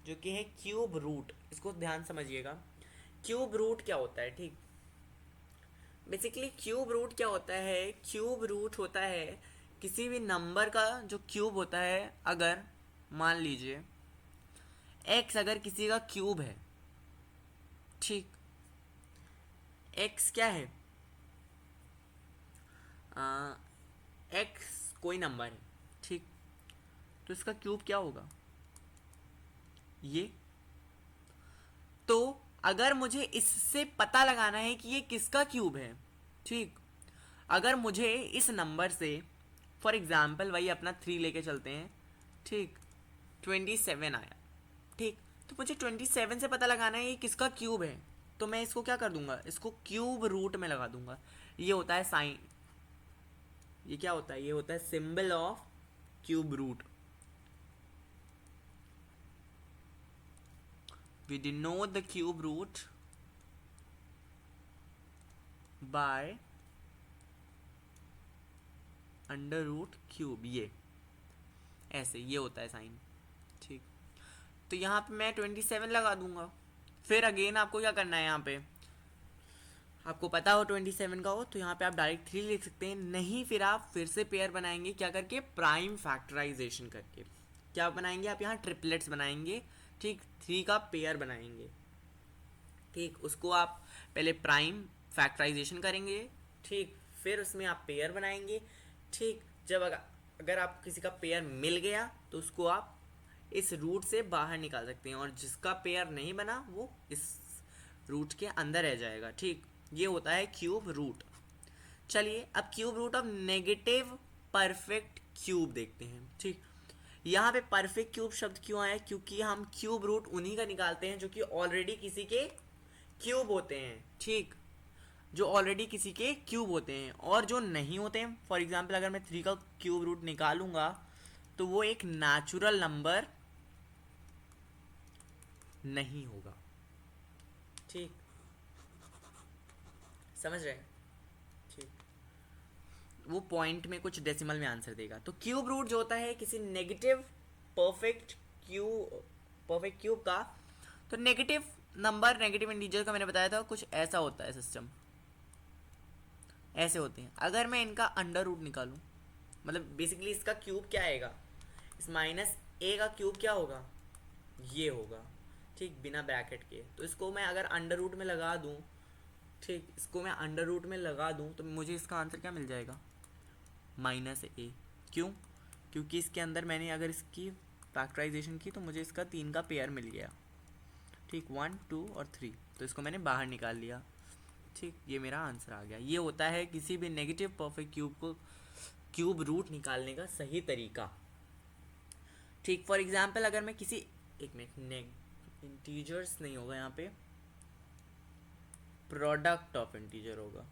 जो कि है क्यूब रूट। इसको ध्यान समझिएगा, क्यूब रूट क्या होता है। ठीक, बेसिकली क्यूब रूट क्या होता है, क्यूब रूट होता है किसी भी नंबर का जो क्यूब होता है। अगर मान लीजिए x अगर किसी का क्यूब है, ठीक, x क्या है, x कोई नंबर है, ठीक, तो इसका क्यूब क्या होगा, ये। तो अगर मुझे इससे पता लगाना है कि ये किसका क्यूब है, ठीक, अगर मुझे इस नंबर से, फॉर एग्जाम्पल वही अपना 3 लेके चलते हैं, ठीक, 27 आया, ठीक, तो मुझे 27 से पता लगाना है ये किसका क्यूब है, तो मैं इसको क्या कर दूंगा, इसको क्यूब रूट में लगा दूंगा। ये होता है साइन, ये क्या होता है, ये होता है symbol of cube root. We denote the cube root by under root cube, ये ऐसे, ये होता है साइन। ठीक, तो यहाँ पे मैं 27 लगा दूंगा। फिर अगेन आपको क्या करना है, यहाँ पे आपको पता हो 27 का हो, तो यहाँ पे आप डायरेक्ट 3 लिख सकते हैं, नहीं फिर आप फिर से पेयर बनाएंगे, क्या करके, प्राइम फैक्टराइजेशन करके। क्या बनाएंगे आप, यहाँ ट्रिपलेट्स बनाएंगे। ठीक, 3 का पेयर बनाएंगे। ठीक, उसको आप पहले प्राइम फैक्टराइजेशन करेंगे, ठीक, फिर उसमें आप पेयर बनाएंगे। ठीक, जब अगर आप किसी का पेयर मिल गया तो उसको आप इस रूट से बाहर निकाल सकते हैं, और जिसका पेयर नहीं बना वो इस रूट के अंदर रह जाएगा। ठीक, ये होता है क्यूब रूट। चलिए अब cube root of negative perfect cube देखते हैं। ठीक, यहाँ पे परफेक्ट क्यूब शब्द क्यों आया, क्योंकि हम क्यूब रूट उन्हीं का निकालते हैं जो कि ऑलरेडी किसी के क्यूब होते हैं। ठीक, जो ऑलरेडी किसी के क्यूब होते हैं, और जो नहीं होते हैं, फॉर एग्जांपल अगर मैं 3 का क्यूब रूट निकालूंगा तो वो एक नेचुरल नंबर नहीं होगा। ठीक, समझ रहे हैं। ठीक, वो पॉइंट में कुछ डेसिमल में आंसर देगा। तो क्यूब रूट जो होता है किसी नेगेटिव परफेक्ट क्यूब का, तो नेगेटिव नंबर, नेगेटिव इंटीजर का मैंने बताया था कुछ ऐसा होता है सिस्टम, ऐसे होते हैं। अगर मैं इनका अंडर रूट निकालूं, मतलब बेसिकली इसका क्यूब क्या आएगा, इस माइनस ए का क्यूब क्या होगा, ये होगा। ठीक, बिना ब्रैकेट के। तो इसको मैं अगर अंडर रूट में लगा दूं, ठीक, इसको मैं अंडर रूट में लगा दूं, तो मुझे इसका आंसर क्या मिल जाएगा, -a। क्यों, क्योंकि इसके अंदर मैंने अगर इसकी फैक्टराइजेशन की तो मुझे इसका 3 का पेयर मिल गया। ठीक, 1 2 और 3, तो इसको मैंने बाहर निकाल लिया। ठीक, ये मेरा आंसर आ गया। ये होता है किसी भी नेगेटिव परफेक्ट क्यूब को क्यूब रूट निकालने का सही तरीका। ठीक, फॉर एग्जाम्पल अगर मैं किसी, एक मिनट, इंटीजर्स नहीं होगा यहाँ पे, प्रोडक्ट ऑफ इंटीजर होगा।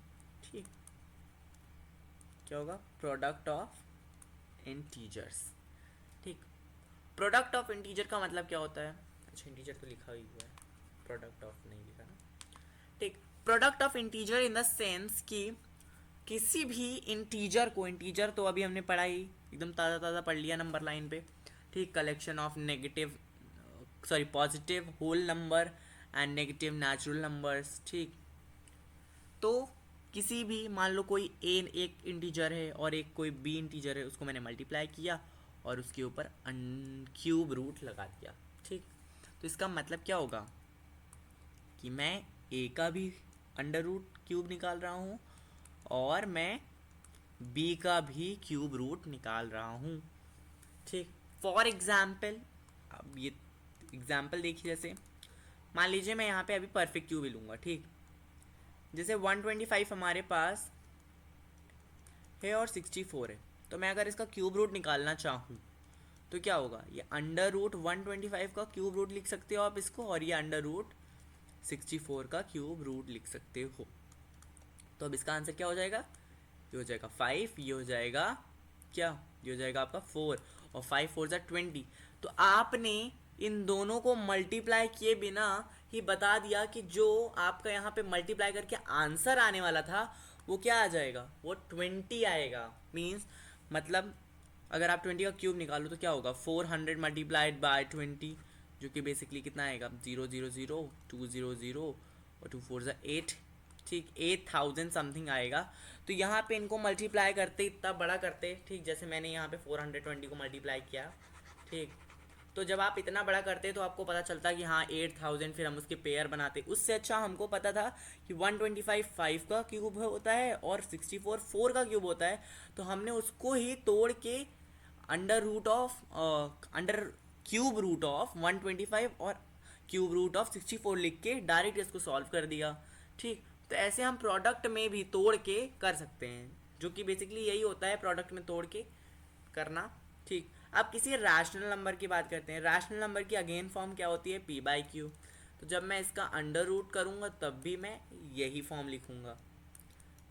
ठीक, क्या होगा, प्रोडक्ट ऑफ इंटीजर्स। ठीक, प्रोडक्ट ऑफ इंटीजर का मतलब क्या होता है, अच्छा इंटीजर तो लिखा ही हुआ है, प्रोडक्ट ऑफ नहीं लिखा ना, ठीक, product of integer in the sense कि किसी भी इंटीजर को, इंटीजर तो अभी हमने पढ़ा ही, एकदम ताज़ा ताज़ा पढ़ लिया नंबर लाइन पे, ठीक, collection of negative sorry positive whole number and negative natural numbers, ठीक। तो किसी भी, मान लो कोई ए एक इंटीजर है और एक कोई बी इंटीजर है, उसको मैंने मल्टीप्लाई किया और उसके ऊपर क्यूब रूट लगा दिया, ठीक। तो इसका मतलब क्या होगा कि मैं ए का भी अंडर रूट क्यूब निकाल रहा हूँ और मैं बी का भी क्यूब रूट निकाल रहा हूँ, ठीक। फॉर एग्जाम्पल, अब ये एग्जाम्पल देखिए, जैसे मान लीजिए मैं यहाँ पे अभी परफेक्ट क्यूब ही लूँगा, ठीक। जैसे 125 हमारे पास है और 64 है, तो मैं अगर इसका क्यूब रूट निकालना चाहूँ तो क्या होगा, ये अंडर रूट 125 का क्यूब रूट लिख सकते हो आप इसको, और ये अंडर रूट 64 का क्यूब रूट लिख सकते हो। तो अब इसका आंसर क्या हो जाएगा, ये हो जाएगा 5, ये हो जाएगा क्या, ये हो जाएगा आपका 4, और 5 4 ज़ा 20। तो आपने इन दोनों को मल्टीप्लाई किए बिना ही बता दिया कि जो आपका यहाँ पे मल्टीप्लाई करके आंसर आने वाला था वो क्या आ जाएगा, वो 20 आएगा। मीन्स मतलब अगर आप 20 का क्यूब निकालो तो क्या होगा, 400 मल्टीप्लाइड बाय 20, जो कि बेसिकली कितना आएगा, 0 0 0 2 0 0 और 2 4 ज़ा 8, ठीक, 8000 समथिंग आएगा। तो यहाँ पे इनको मल्टीप्लाई करते, इतना बड़ा करते, ठीक, जैसे मैंने यहाँ पे 420 को मल्टीप्लाई किया, ठीक। तो जब आप इतना बड़ा करते तो आपको पता चलता कि हाँ 8000, फिर हम उसके पेयर बनाते। उससे अच्छा हमको पता था कि 125 5 का क्यूब होता है और 64 4 का क्यूब होता है, तो हमने उसको ही तोड़ के अंडर क्यूब रूट ऑफ 125 और क्यूब रूट ऑफ 64 लिख के डायरेक्ट इसको सॉल्व कर दिया, ठीक। तो ऐसे हम प्रोडक्ट में भी तोड़ के कर सकते हैं, जो कि बेसिकली यही होता है प्रोडक्ट में तोड़ के करना, ठीक। अब किसी रैशनल नंबर की बात करते हैं। रैशनल नंबर की अगेन फॉर्म क्या होती है, पी बाई क्यू। तो जब मैं इसका अंडर रूट करूँगा तब भी मैं यही फॉर्म लिखूँगा,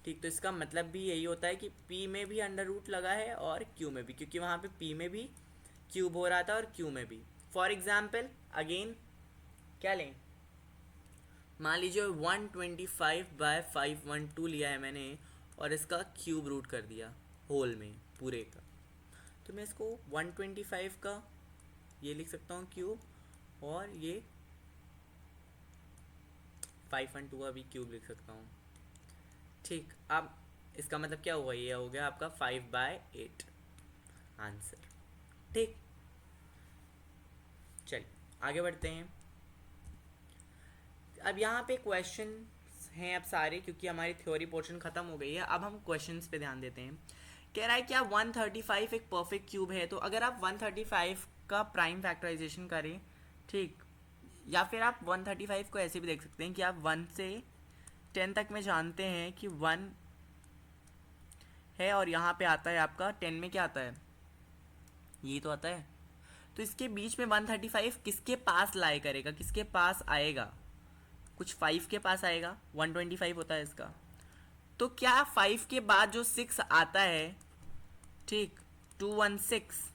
ठीक। तो इसका मतलब भी यही होता है कि पी में भी अंडर रूट लगा है और क्यू में भी, क्योंकि वहाँ पे पी में भी क्यूब हो रहा था और क्यू में भी। फॉर एग्जाम्पल अगेन क्या लें, मान लीजिए 125/512 लिया है मैंने और इसका क्यूब रूट कर दिया होल में पूरे का। तो मैं इसको 125 का ये लिख सकता हूँ क्यूब, और ये 512 का भी क्यूब लिख सकता हूँ, ठीक। अब इसका मतलब क्या हुआ, ये हो गया आपका 5/8 आंसर, ठीक। चलिए आगे बढ़ते हैं। अब यहाँ पे क्वेश्चन हैं अब सारे, क्योंकि हमारी थ्योरी पोर्शन ख़त्म हो गई है। अब हम क्वेश्चंस पे ध्यान देते हैं। कह रहा है क्या 135 एक परफेक्ट क्यूब है। तो अगर आप 135 का प्राइम फैक्टराइजेशन करें, ठीक, या फिर आप 135 को ऐसे भी देख सकते हैं कि आप 1 से 10 तक में जानते हैं कि 1 है और यहाँ पे आता है आपका 10 में क्या आता है, ये तो आता है। तो इसके बीच में 135 किसके पास लाई करेगा, किसके पास आएगा, कुछ 5 के पास आएगा, 125 होता है इसका। तो क्या 5 के बाद जो 6 आता है, ठीक, 216,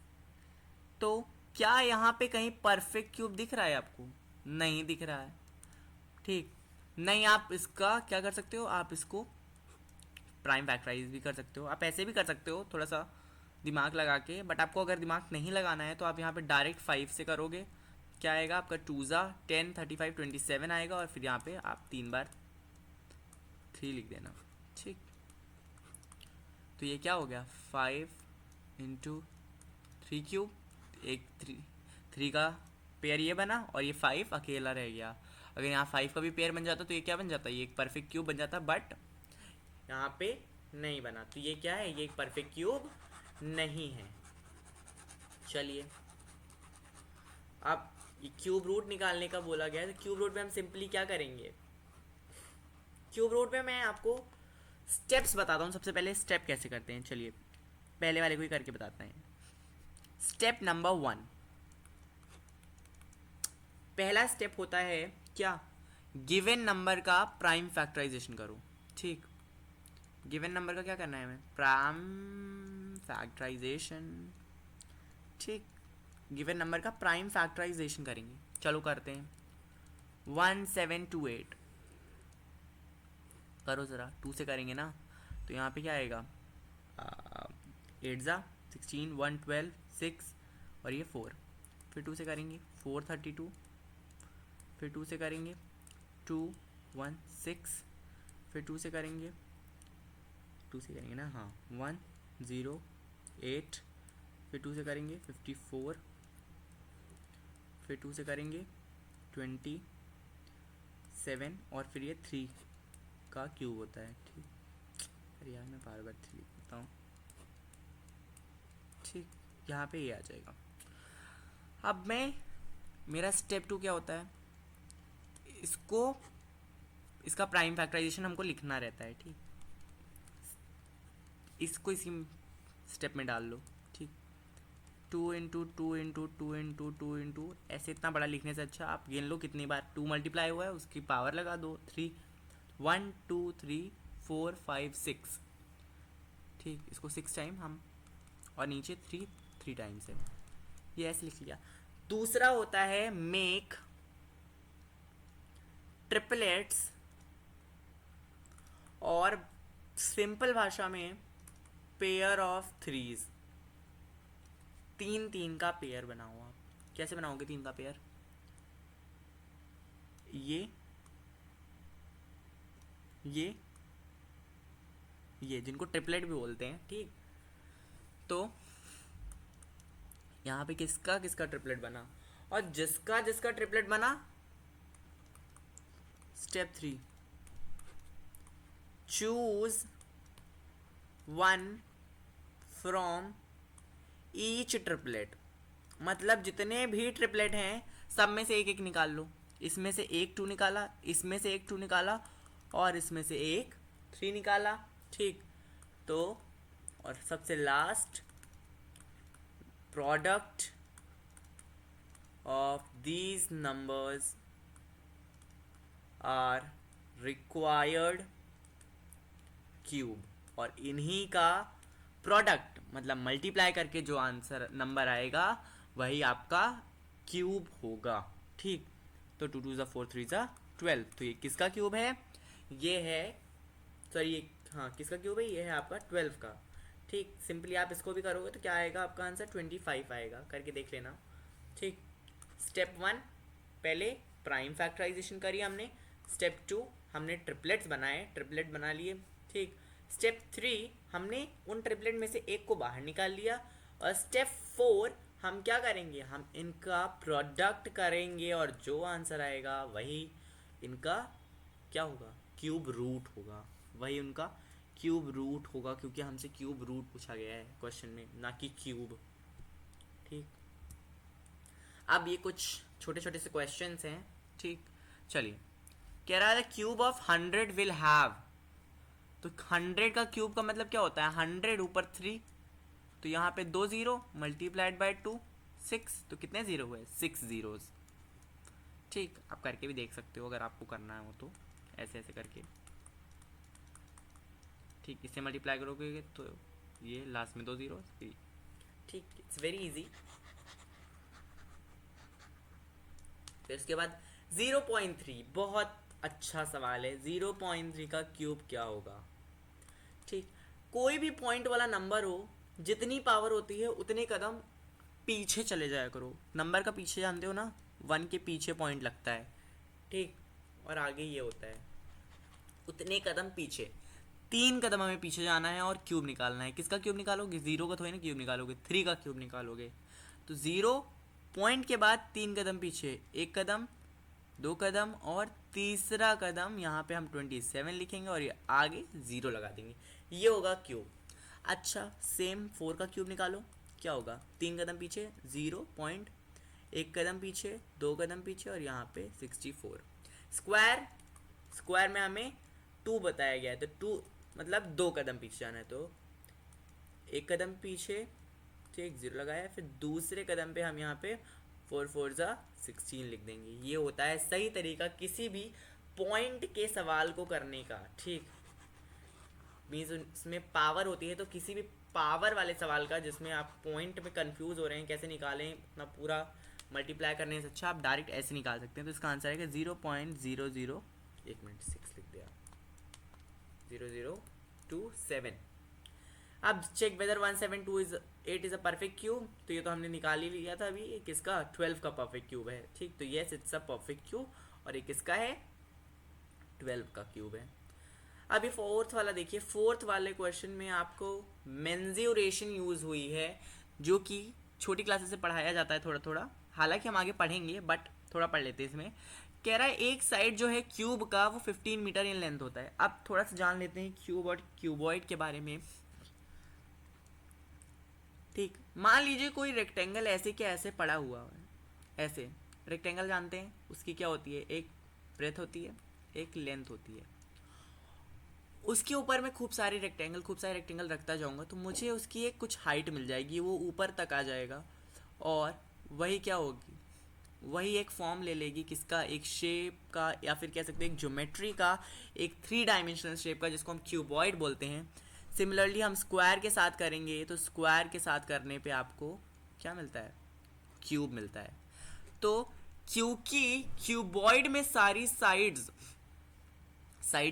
तो क्या यहाँ पे कहीं परफेक्ट क्यूब दिख रहा है आपको, नहीं दिख रहा है, ठीक। नहीं, आप इसका क्या कर सकते हो, आप इसको प्राइम फैक्टराइज भी कर सकते हो, आप ऐसे भी कर सकते हो थोड़ा सा दिमाग लगा के। बट आपको अगर दिमाग नहीं लगाना है तो आप यहाँ पे डायरेक्ट 5 से करोगे, क्या आएगा आपका 2 ज़ा 10 35 27 आएगा, और फिर यहाँ पे आप 3 बार 3 लिख देना, ठीक। तो ये क्या हो गया, 5 इंटू 3 क्यूब, एक 3 का पेयर ये बना और ये 5 अकेला रह गया। अगर यहाँ 5 का भी पेयर बन जाता तो ये क्या बन जाता, ये एक परफेक्ट क्यूब बन जाता, बट यहाँ पे नहीं बना। तो ये क्या है, ये एक परफेक्ट क्यूब नहीं है। चलिए अब ये क्यूब रूट निकालने का बोला गया है, तो क्यूब रूट में हम सिंपली क्या करेंगे, क्यूब रूट में मैं आपको स्टेप्स बताता हूँ। सबसे पहले स्टेप कैसे करते हैं, चलिए पहले वाले को ही करके बताते हैं। स्टेप नंबर 1, पहला स्टेप होता है क्या, गिवन नंबर का प्राइम फैक्टराइजेशन करो, ठीक। गिवन नंबर का क्या करना है हमें, प्राइम फैक्टराइजेशन, ठीक। गिवन नंबर का प्राइम फैक्टराइजेशन करेंगे, चलो करते हैं। 1728 करो ज़रा, 2 से करेंगे ना तो यहाँ पे क्या आएगा, 8 ज़ा 16, 1 12, 6 और ये 4, फिर 2 से करेंगे 4 32, फिर 2 से करेंगे 2 1 6, फिर 2 से करेंगे ना, हाँ 1 0 8, फिर 2 से करेंगे 54, फिर 2 से करेंगे 27 और फिर ये 3 का क्यूब होता है। ठीक, अरे यार मैं बार बार 3 लिखता हूँ। ठीक, यहाँ पे ये आ जाएगा। अब मेरा स्टेप 2 क्या होता है, इसका प्राइम फैक्टराइजेशन हमको लिखना रहता है। ठीक, इसको इसी स्टेप में डाल लो। ठीक, 2 इंटू 2 इंटू 2 इंटू 2 इंटू, ऐसे इतना बड़ा लिखने से अच्छा आप गिन लो कितनी बार 2 मल्टीप्लाई हुआ है, उसकी पावर लगा दो 3, 1 2 3 4 5 6। ठीक, इसको 6 टाइम हम, और नीचे 3 टाइम्स है, ये ऐसे लिख लिया। दूसरा होता है मेक ट्रिपलेट्स, और सिंपल भाषा में पेयर ऑफ थ्रीज, 3 का पेयर बनाओ। आप कैसे बनाओगे 3 का पेयर, ये जिनको ट्रिपलेट भी बोलते हैं। ठीक, तो यहाँ पे किसका किसका ट्रिपलेट बना, और जिसका जिसका ट्रिपलेट बना, step 3 choose 1 from each triplet, मतलब जितने भी ट्रिपलेट हैं सब में से एक एक निकाल लो। इसमें से एक 2 निकाला, इसमें से एक 2 निकाला, और इसमें से एक 3 निकाला। ठीक, तो और सबसे last, product of these numbers are required cube, और इन्हीं का प्रोडक्ट मतलब मल्टीप्लाई करके जो आंसर नंबर आएगा वही आपका क्यूब होगा। ठीक, तो 2 2 ज़ा 4 3 ज़ा 12, तो ये किसका क्यूब है, ये है, सॉरी ये, हाँ किसका क्यूब है, ये है आपका 12 का। ठीक, सिंपली आप इसको भी करोगे तो क्या आएगा आपका आंसर, 25 आएगा, करके देख लेना। ठीक, स्टेप 1 पहले प्राइम फैक्टराइजेशन करी हमने, स्टेप 2 हमने ट्रिपलेट्स बनाए, ट्रिपलेट बना लिए। ठीक, स्टेप 3 हमने उन ट्रिपलेट में से एक को बाहर निकाल लिया, और स्टेप 4 हम क्या करेंगे, हम इनका प्रोडक्ट करेंगे, और जो आंसर आएगा वही इनका क्या होगा, क्यूब रूट होगा, वही उनका क्यूब रूट होगा, क्योंकि हमसे क्यूब रूट पूछा गया है क्वेश्चन में, ना कि क्यूब। ठीक, अब ये कुछ छोटे छोटे से क्वेश्चंस हैं। ठीक, चलिए, कह रहा है क्यूब ऑफ 100 विल हैव, तो 100 का क्यूब का मतलब क्या होता है, 100 ऊपर 3, तो यहाँ पे 2 0 मल्टीप्लाइड बाय 2 6, तो कितने जीरो हुए, 6 जीरोस। ठीक, आप करके भी देख सकते हो अगर आपको करना हो तो, ऐसे ऐसे करके। ठीक, इससे मल्टीप्लाई करोगे तो ये लास्ट में 2 जीरो। ठीक, इट्स वेरी इजी। फिर उसके बाद 0.3, बहुत अच्छा सवाल है, 0.3 का क्यूब क्या होगा। ठीक, कोई भी पॉइंट वाला नंबर हो, जितनी पावर होती है उतने कदम पीछे चले जाया करो। नंबर का पीछे जानते हो ना, 1 के पीछे पॉइंट लगता है। ठीक, और आगे ये होता है, उतने कदम पीछे, 3 कदम हमें पीछे जाना है और क्यूब निकालना है। किसका क्यूब निकालोगे, 0 का थोड़ी ना क्यूब निकालोगे, 3 का क्यूब निकालोगे। तो 0 पॉइंट के बाद 3 कदम पीछे, 1 कदम, 2 कदम, और तीसरा कदम यहाँ पे हम 27 लिखेंगे, और ये आगे 0 लगा देंगे, ये होगा क्यूब। अच्छा, सेम 4 का क्यूब निकालो, क्या होगा, 3 कदम पीछे 0 पॉइंट, 1 कदम पीछे, 2 कदम पीछे, और यहाँ पे 64। स्क्वायर में हमें 2 बताया गया है, तो 2 मतलब 2 कदम पीछे जाना है, तो 1 कदम पीछे, ठीक 0 लगाया, फिर दूसरे कदम पे हम यहाँ पे 4 4 ज़ा 16 लिख देंगे। ये होता है सही तरीका किसी भी पॉइंट के सवाल को करने का। ठीक, मीन्स उसमें पावर होती है, तो किसी भी पावर वाले सवाल का जिसमें आप पॉइंट में कंफ्यूज हो रहे हैं कैसे निकालें, अपना पूरा मल्टीप्लाई करने से अच्छा आप डायरेक्ट ऐसे निकाल सकते हैं। तो इसका आंसर है कि 0.00, 1 मिनट 6 लिख दिया, 0027। अब check whether 172 is a perfect cube, तो ये तो हमने निकाल ही लिया था अभी, ये किसका 12 का परफेक्ट क्यूब है। ठीक, तो yes it's a perfect cube, और ये किसका है 12 का क्यूब है। अभी फोर्थ वाला देखिए, फोर्थ वाले क्वेश्चन में आपको मेंज्यूरेशन यूज हुई है, जो कि छोटी क्लासेस से पढ़ाया जाता है थोड़ा थोड़ा, हालांकि हम आगे पढ़ेंगे बट थोड़ा पढ़ लेते हैं इसमें। कह रहा है एक साइड जो है क्यूब का वो 15 मीटर इन लेंथ होता है। अब थोड़ा सा जान लेते हैं क्यूब और क्यूबॉइड के बारे में। ठीक, मान लीजिए कोई रेक्टेंगल ऐसे क्या ऐसे पड़ा हुआ है, ऐसे रेक्टेंगल जानते हैं उसकी क्या होती है, एक ब्रेथ होती है, एक लेंथ होती है। उसके ऊपर मैं खूब सारे रेक्टेंगल रखता जाऊंगा तो मुझे उसकी एक कुछ हाइट मिल जाएगी, वो ऊपर तक आ जाएगा, और वही क्या होगी, वही एक फॉर्म ले लेगी किसका, एक शेप का, या फिर कह सकते हैं एक ज्योमेट्री का, एक 3 डायमेंशनल शेप का, जिसको हम क्यूबॉइड बोलते हैं। सिमिलरली हम स्क्वायर के साथ करेंगे, तो स्क्वायर के साथ करने पे आपको क्या मिलता है, क्यूब मिलता है। तो क्योंकि क्यूबॉइड में सारी साइड्स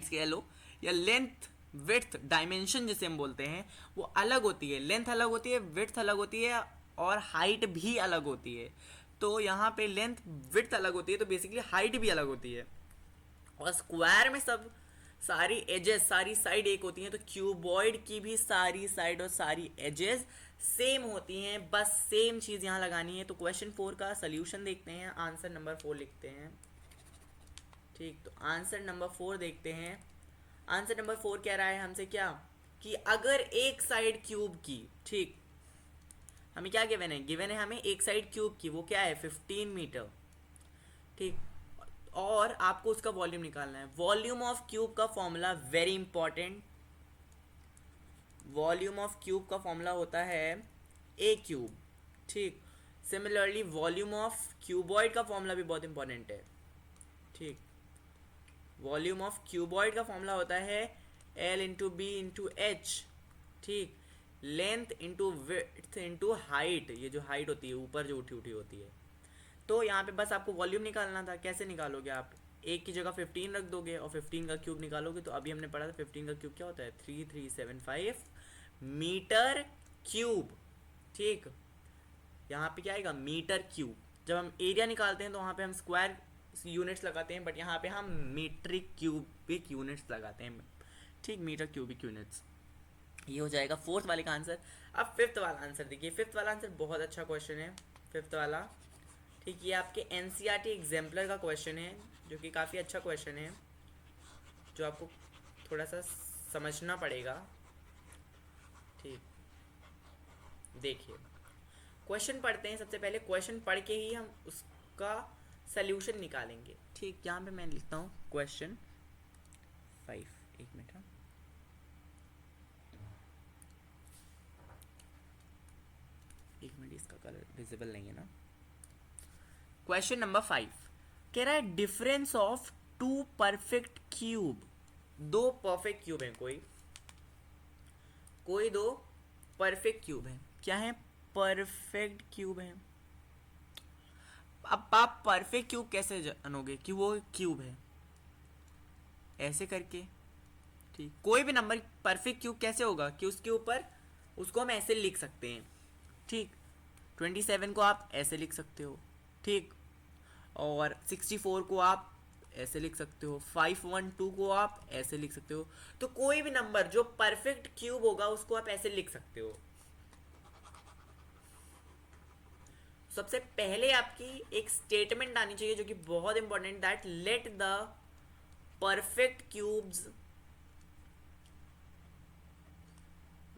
कह लो, या लेंथ विड्थ डायमेंशन जिसे हम बोलते हैं, वो अलग होती है, लेंथ अलग होती है, विड्थ अलग होती है, और हाइट भी अलग होती है। तो यहाँ पे लेंथ विड्थ अलग होती है, तो बेसिकली हाइट भी अलग होती है। और स्क्वायर में सब सारी एजेस, सारी साइड एक होती हैं, तो क्यूबॉइड की भी सारी साइड और सारी एजेस सेम होती हैं, बस सेम चीज़ यहाँ लगानी है। तो क्वेश्चन 4 का सोल्यूशन देखते हैं, आंसर नंबर 4 लिखते हैं। ठीक, तो आंसर नंबर 4 देखते हैं। आंसर नंबर 4 कह रहा है हमसे क्या, कि अगर एक साइड क्यूब की, ठीक, हमें क्या गिवन है, गिवन है हमें एक साइड क्यूब की, वो क्या है 15 मीटर। ठीक, और आपको उसका वॉल्यूम निकालना है। वॉल्यूम ऑफ क्यूब का formula very important, volume of cube का फॉर्मूला होता है ए क्यूब। ठीक, सिमिलरली वॉल्यूम ऑफ क्यूबॉइड का फॉर्मूला भी बहुत इंपॉर्टेंट है। ठीक, वॉल्यूम ऑफ क्यूबॉइड का फॉर्मूला होता है L into B into H. ठीक, length into width into height, ये जो हाइट होती है ऊपर जो उठी उठी होती है। तो यहाँ पे बस आपको वॉल्यूम निकालना था। कैसे निकालोगे आप, एक की जगह 15 रख दोगे और 15 का क्यूब निकालोगे। तो अभी हमने पढ़ा था 15 का क्यूब क्या होता है 3375 मीटर क्यूब। ठीक, यहाँ पे क्या आएगा मीटर क्यूब। जब हम एरिया निकालते हैं तो वहाँ पे हम स्क्वायर यूनिट्स लगाते हैं, बट यहाँ पे हम मीट्रिक क्यूबिक यूनिट्स लगाते हैं। ठीक, मीटर क्यूबिक यूनिट्स, ये हो जाएगा फोर्थ वाले का आंसर। अब फिफ्थ वाला आंसर देखिए, फिफ्थ वाला आंसर बहुत अच्छा क्वेश्चन है फिफ्थ वाला। ठीक, ये आपके एनसीईआरटी एग्जाम्पलर का क्वेश्चन है, जो कि काफ़ी अच्छा क्वेश्चन है, जो आपको थोड़ा सा समझना पड़ेगा। ठीक, देखिए क्वेश्चन पढ़ते हैं। सबसे पहले क्वेश्चन पढ़ के ही हम उसका सल्यूशन निकालेंगे। ठीक, यहाँ पे मैं लिखता हूँ क्वेश्चन 5, एक मिनट, एक मिनट, इसका कलर विजिबल नहीं है ना। क्वेश्चन नंबर 5 कह रहा है difference of 2 perfect cube. 2 perfect cube हैं, कोई 2 परफेक्ट क्यूब हैं। क्या है, परफेक्ट क्यूब है। अब आप परफेक्ट क्यूब कैसे जानोगे कि वो क्यूब है, ऐसे करके। ठीक, कोई भी नंबर परफेक्ट क्यूब कैसे होगा कि उसके ऊपर उसको हम ऐसे लिख सकते हैं। ठीक, 27 को आप ऐसे लिख सकते हो। ठीक, और 64 को आप ऐसे लिख सकते हो, 512 को आप ऐसे लिख सकते हो। तो कोई भी नंबर जो परफेक्ट क्यूब होगा उसको आप ऐसे लिख सकते हो। सबसे पहले आपकी एक स्टेटमेंट आनी चाहिए जो कि बहुत important, that let the perfect cubes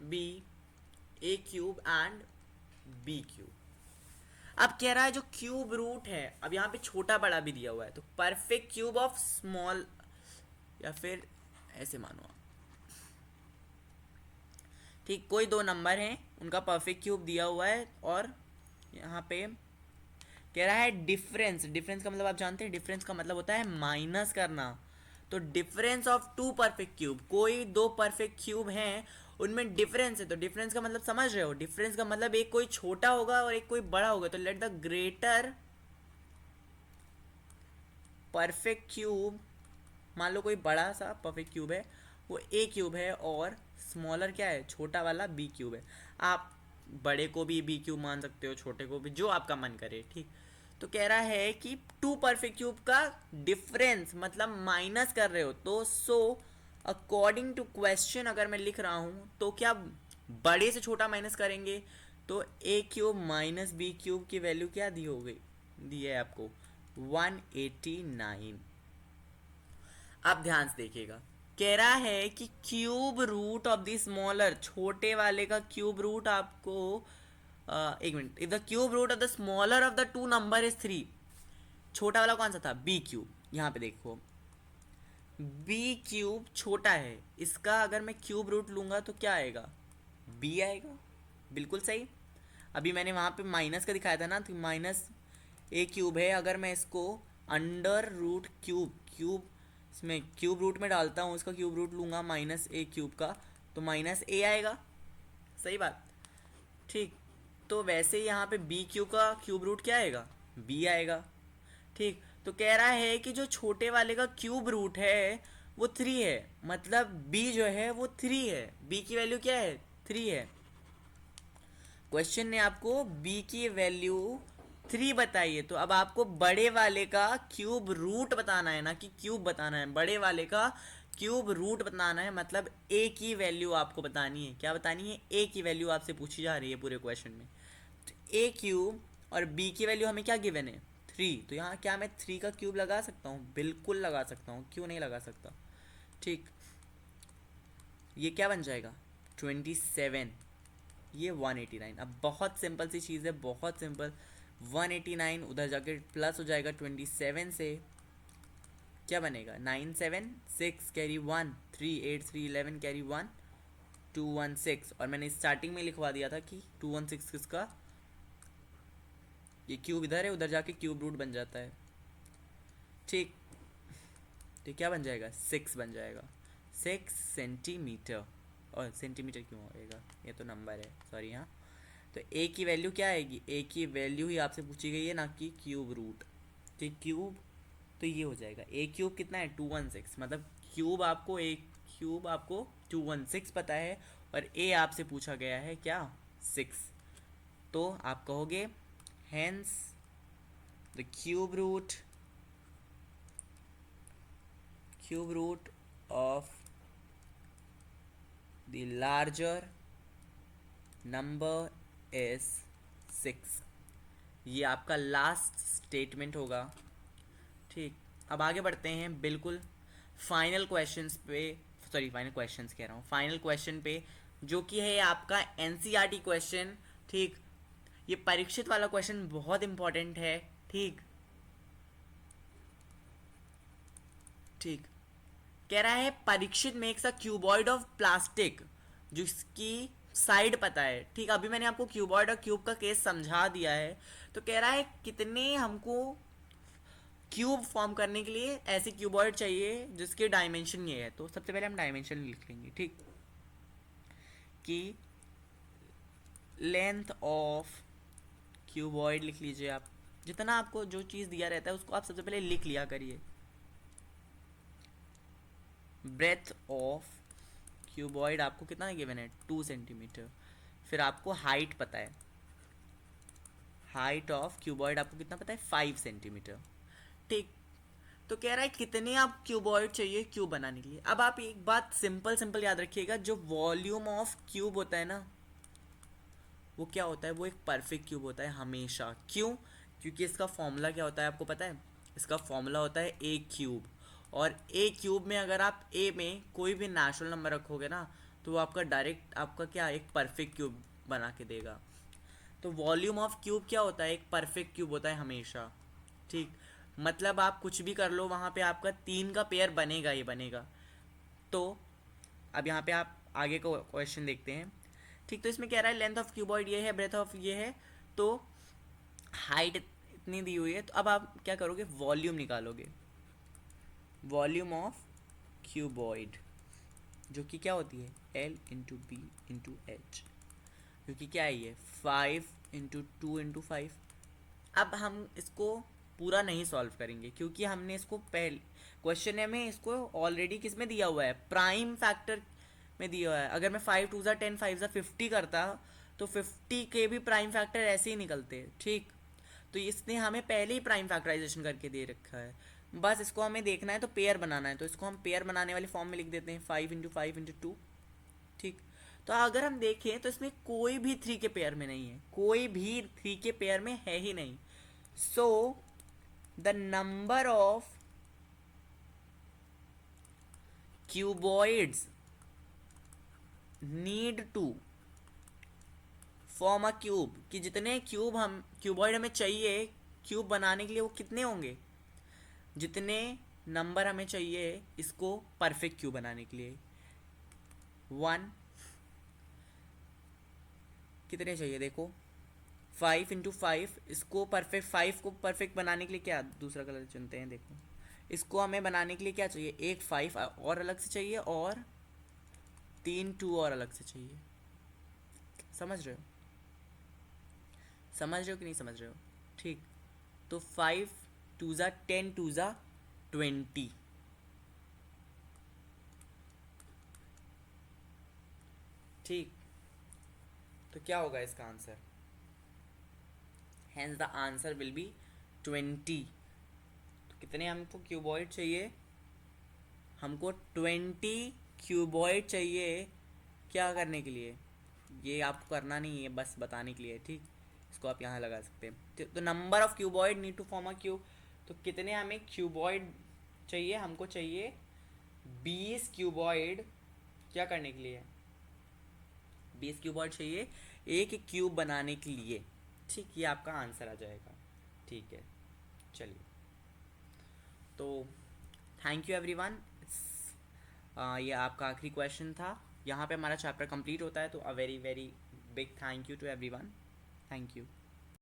be a cube and b cube. अब कह रहा है जो क्यूब रूट है, अब यहाँ पे छोटा बड़ा भी दिया हुआ है, तो परफेक्ट क्यूब ऑफ स्मॉल, या फिर ऐसे मानो आप। ठीक, कोई 2 नंबर हैं, उनका परफेक्ट क्यूब दिया हुआ है, और यहाँ पे कह रहा है डिफरेंस। डिफरेंस का मतलब आप जानते हैं, डिफरेंस का मतलब होता है माइनस करना। तो डिफरेंस ऑफ 2 परफेक्ट क्यूब, कोई 2 परफेक्ट क्यूब हैं, उनमें डिफरेंस है। तो डिफरेंस का मतलब समझ रहे हो, डिफरेंस का मतलब एक कोई छोटा होगा और एक कोई बड़ा होगा। तो let the greater perfect cube, मान लो कोई बड़ा सा परफेक्ट क्यूब है वो ए क्यूब है और स्मॉलर क्या है, छोटा वाला बी क्यूब है। आप बड़े को भी बी क्यूब मान सकते हो, छोटे को भी, जो आपका मन करे, ठीक। तो कह रहा है कि टू परफेक्ट क्यूब का डिफरेंस मतलब माइनस कर रहे हो, तो सो अकॉर्डिंग टू क्वेश्चन अगर मैं लिख रहा हूँ तो क्या बड़े से छोटा माइनस करेंगे, तो ए क्यूब माइनस बी क्यूब की वैल्यू क्या दी हो गई, दी है आपको 189। अब ध्यान से देखिएगा, कह रहा है कि cube root of the smaller, छोटे वाले का क्यूब रूट आपको एक minute, if the cube root of the smaller of the two number is 3, छोटा वाला कौन सा था, बी क्यूब। यहाँ पे देखो बी क्यूब छोटा है, इसका अगर मैं क्यूब रूट लूंगा तो क्या आएगा, बी आएगा, बिल्कुल सही। अभी मैंने वहाँ पे माइनस का दिखाया था ना, तो माइनस ए क्यूब है, अगर मैं इसको अंडर रूट क्यूब, क्यूब इसमें क्यूब रूट में डालता हूँ, इसका क्यूब रूट लूँगा माइनस ए क्यूब का, तो माइनस ए आएगा, सही बात, ठीक। तो वैसे यहाँ पे बी क्यूब का क्यूब रूट क्या आएगा, बी आएगा, ठीक। तो कह रहा है कि जो छोटे वाले का क्यूब रूट है वो 3 है, मतलब बी जो है वो 3 है, बी की वैल्यू क्या है, 3 है। क्वेश्चन ने आपको b की वैल्यू 3 बताई है, तो अब आपको बड़े वाले का क्यूब रूट बताना है, ना कि क्यूब बताना है, बड़े वाले का क्यूब रूट बताना है, मतलब a की वैल्यू आपको बतानी है, क्या बतानी है, a की वैल्यू आपसे पूछी जा रही है पूरे क्वेश्चन में। तो a क्यूब और b की वैल्यू हमें क्या गिवन है, 3, तो यहाँ क्या मैं 3 का क्यूब लगा सकता हूँ, बिल्कुल लगा सकता हूँ, क्यों नहीं लगा सकता, ठीक। ये क्या बन जाएगा 27, ये 189। अब बहुत सिंपल सी चीज़ है, बहुत सिंपल, 189 उधर जाके प्लस हो जाएगा 27 से, क्या बनेगा 9 7 6 कैरी 1 3 8 3 11 कैरी 1 216, और मैंने स्टार्टिंग में लिखवा दिया था कि 216 किसका, ये क्यूब इधर है, उधर जाके क्यूब रूट बन जाता है, ठीक। तो क्या बन जाएगा 6 बन जाएगा, 6 सेंटीमीटर, और सेंटीमीटर क्यों होएगा, ये तो नंबर है, सॉरी। हाँ, तो ए की वैल्यू क्या आएगी, ए की वैल्यू ही आपसे पूछी गई है, ना कि क्यूब रूट, तो क्यूब, तो ये हो जाएगा ए क्यूब कितना है 216, मतलब क्यूब आपको ए क्यूब आपको 216 पता है, और ए आपसे पूछा गया है क्या 6, तो आप कहोगे hence the cube root of the larger number is 6, ये आपका लास्ट स्टेटमेंट होगा, ठीक। अब आगे बढ़ते हैं बिल्कुल फाइनल क्वेश्चंस पे, सॉरी फाइनल क्वेश्चंस कह रहा हूँ, फाइनल क्वेश्चन पे, जो कि है आपका एनसीईआरटी क्वेश्चन, ठीक। ये परीक्षित वाला क्वेश्चन बहुत इंपॉर्टेंट है, ठीक, ठीक। कह रहा है Parikshit makes a cuboid of plastic, जिसकी साइड पता है, ठीक। अभी मैंने आपको क्यूबॉइड और क्यूब का केस समझा दिया है, तो कह रहा है कितने हमको क्यूब फॉर्म करने के लिए ऐसे क्यूबॉइड चाहिए जिसके डायमेंशन ये है, तो सबसे पहले हम डायमेंशन लिख लेंगे, ठीक, कि लेंथ ऑफ क्यूबॉइड लिख लीजिए आप, जितना आपको जो चीज़ दिया रहता है उसको आप सबसे पहले लिख लिया करिए। ब्रेथ ऑफ क्यूबॉइड आपको कितना गिवन है 2 सेंटीमीटर, फिर आपको हाइट पता है, हाइट ऑफ क्यूबॉइड आपको कितना पता है 5 सेंटीमीटर, ठीक। तो कह रहा है कितने आप क्यूबॉइड चाहिए क्यूब बनाने के लिए। अब आप एक बात सिंपल सिंपल याद रखिएगा, जो वॉल्यूम ऑफ क्यूब होता है ना, वो क्या होता है, वो एक परफेक्ट क्यूब होता है हमेशा, क्यों, क्योंकि इसका फॉर्मूला क्या होता है आपको पता है, इसका फॉर्मूला होता है ए क्यूब, और ए क्यूब में अगर आप ए में कोई भी नेचुरल नंबर रखोगे ना, तो वो आपका डायरेक्ट आपका क्या एक परफेक्ट क्यूब बना के देगा। तो वॉल्यूम ऑफ क्यूब क्या होता है, एक परफेक्ट क्यूब होता है हमेशा, ठीक। मतलब आप कुछ भी कर लो, वहाँ पे आपका 3 का पेयर बनेगा ही बनेगा। तो अब यहाँ पे आप आगे को क्वेश्चन देखते हैं, ठीक। तो इसमें कह रहा है लेंथ ऑफ क्यूबॉइड ये है, ब्रेथ ऑफ ये है, तो हाइट इतनी दी हुई है, तो अब आप क्या करोगे, वॉल्यूम निकालोगे, वॉल्यूम ऑफ क्यूबॉइड, जो कि क्या होती है L into B into H, क्योंकि क्या है ये 5 इंटू 2 इंटू 5। अब हम इसको पूरा नहीं सॉल्व करेंगे, क्योंकि हमने इसको पहले क्वेश्चन में इसको ऑलरेडी किस में दिया हुआ है, प्राइम फैक्टर में दिया हुआ है। अगर मैं 5 2 10 5 50 करता तो 50 के भी प्राइम फैक्टर ऐसे ही निकलते, ठीक। तो इसने हमें पहले ही प्राइम फैक्टराइजेशन करके दे रखा है, बस इसको हमें देखना है तो पेयर बनाना है। तो इसको हम पेयर बनाने वाले फॉर्म में लिख देते हैं 5 × 5 × 2, ठीक। तो अगर हम देखें तो इसमें कोई भी 3 के पेयर में नहीं है, कोई भी 3 के पेयर में है ही नहीं। So the number of cuboids need to form a cube, कि जितने क्यूबॉइड हमें चाहिए क्यूब बनाने के लिए वो कितने होंगे, जितने नंबर हमें चाहिए इसको परफेक्ट क्यूब बनाने के लिए। 1 कितने चाहिए देखो, 5 × 5, इसको परफेक्ट 5 को परफेक्ट बनाने के लिए क्या, दूसरा कलर चुनते हैं, देखो इसको हमें बनाने के लिए क्या चाहिए, एक 5 और अलग से चाहिए और 3 2 और अलग से चाहिए। समझ रहे हो, समझ रहे हो कि नहीं समझ रहे हो, ठीक। तो 5 2 10 2 20, ठीक। तो क्या होगा इसका answer, hence the answer will be 20। तो कितने हमको क्यूबॉइड चाहिए, हमको 20 क्यूबॉइड चाहिए, क्या करने के लिए, ये आपको करना नहीं है, बस बताने के लिए, ठीक। इसको आप यहाँ लगा सकते हैं। तो number of cuboid need to form a cube, तो कितने हमें क्यूबॉइड चाहिए, हमको चाहिए 20 क्यूबॉइड, क्या करने के लिए, 20 क्यूबॉइड चाहिए एक क्यूब बनाने के लिए, ठीक। ये आपका आंसर आ जाएगा, ठीक है। चलिए, तो थैंक यू एवरीवन। ये आपका आखिरी क्वेश्चन था, यहाँ पे हमारा चैप्टर कंप्लीट होता है। तो a very very big thank you to everyone, thank you.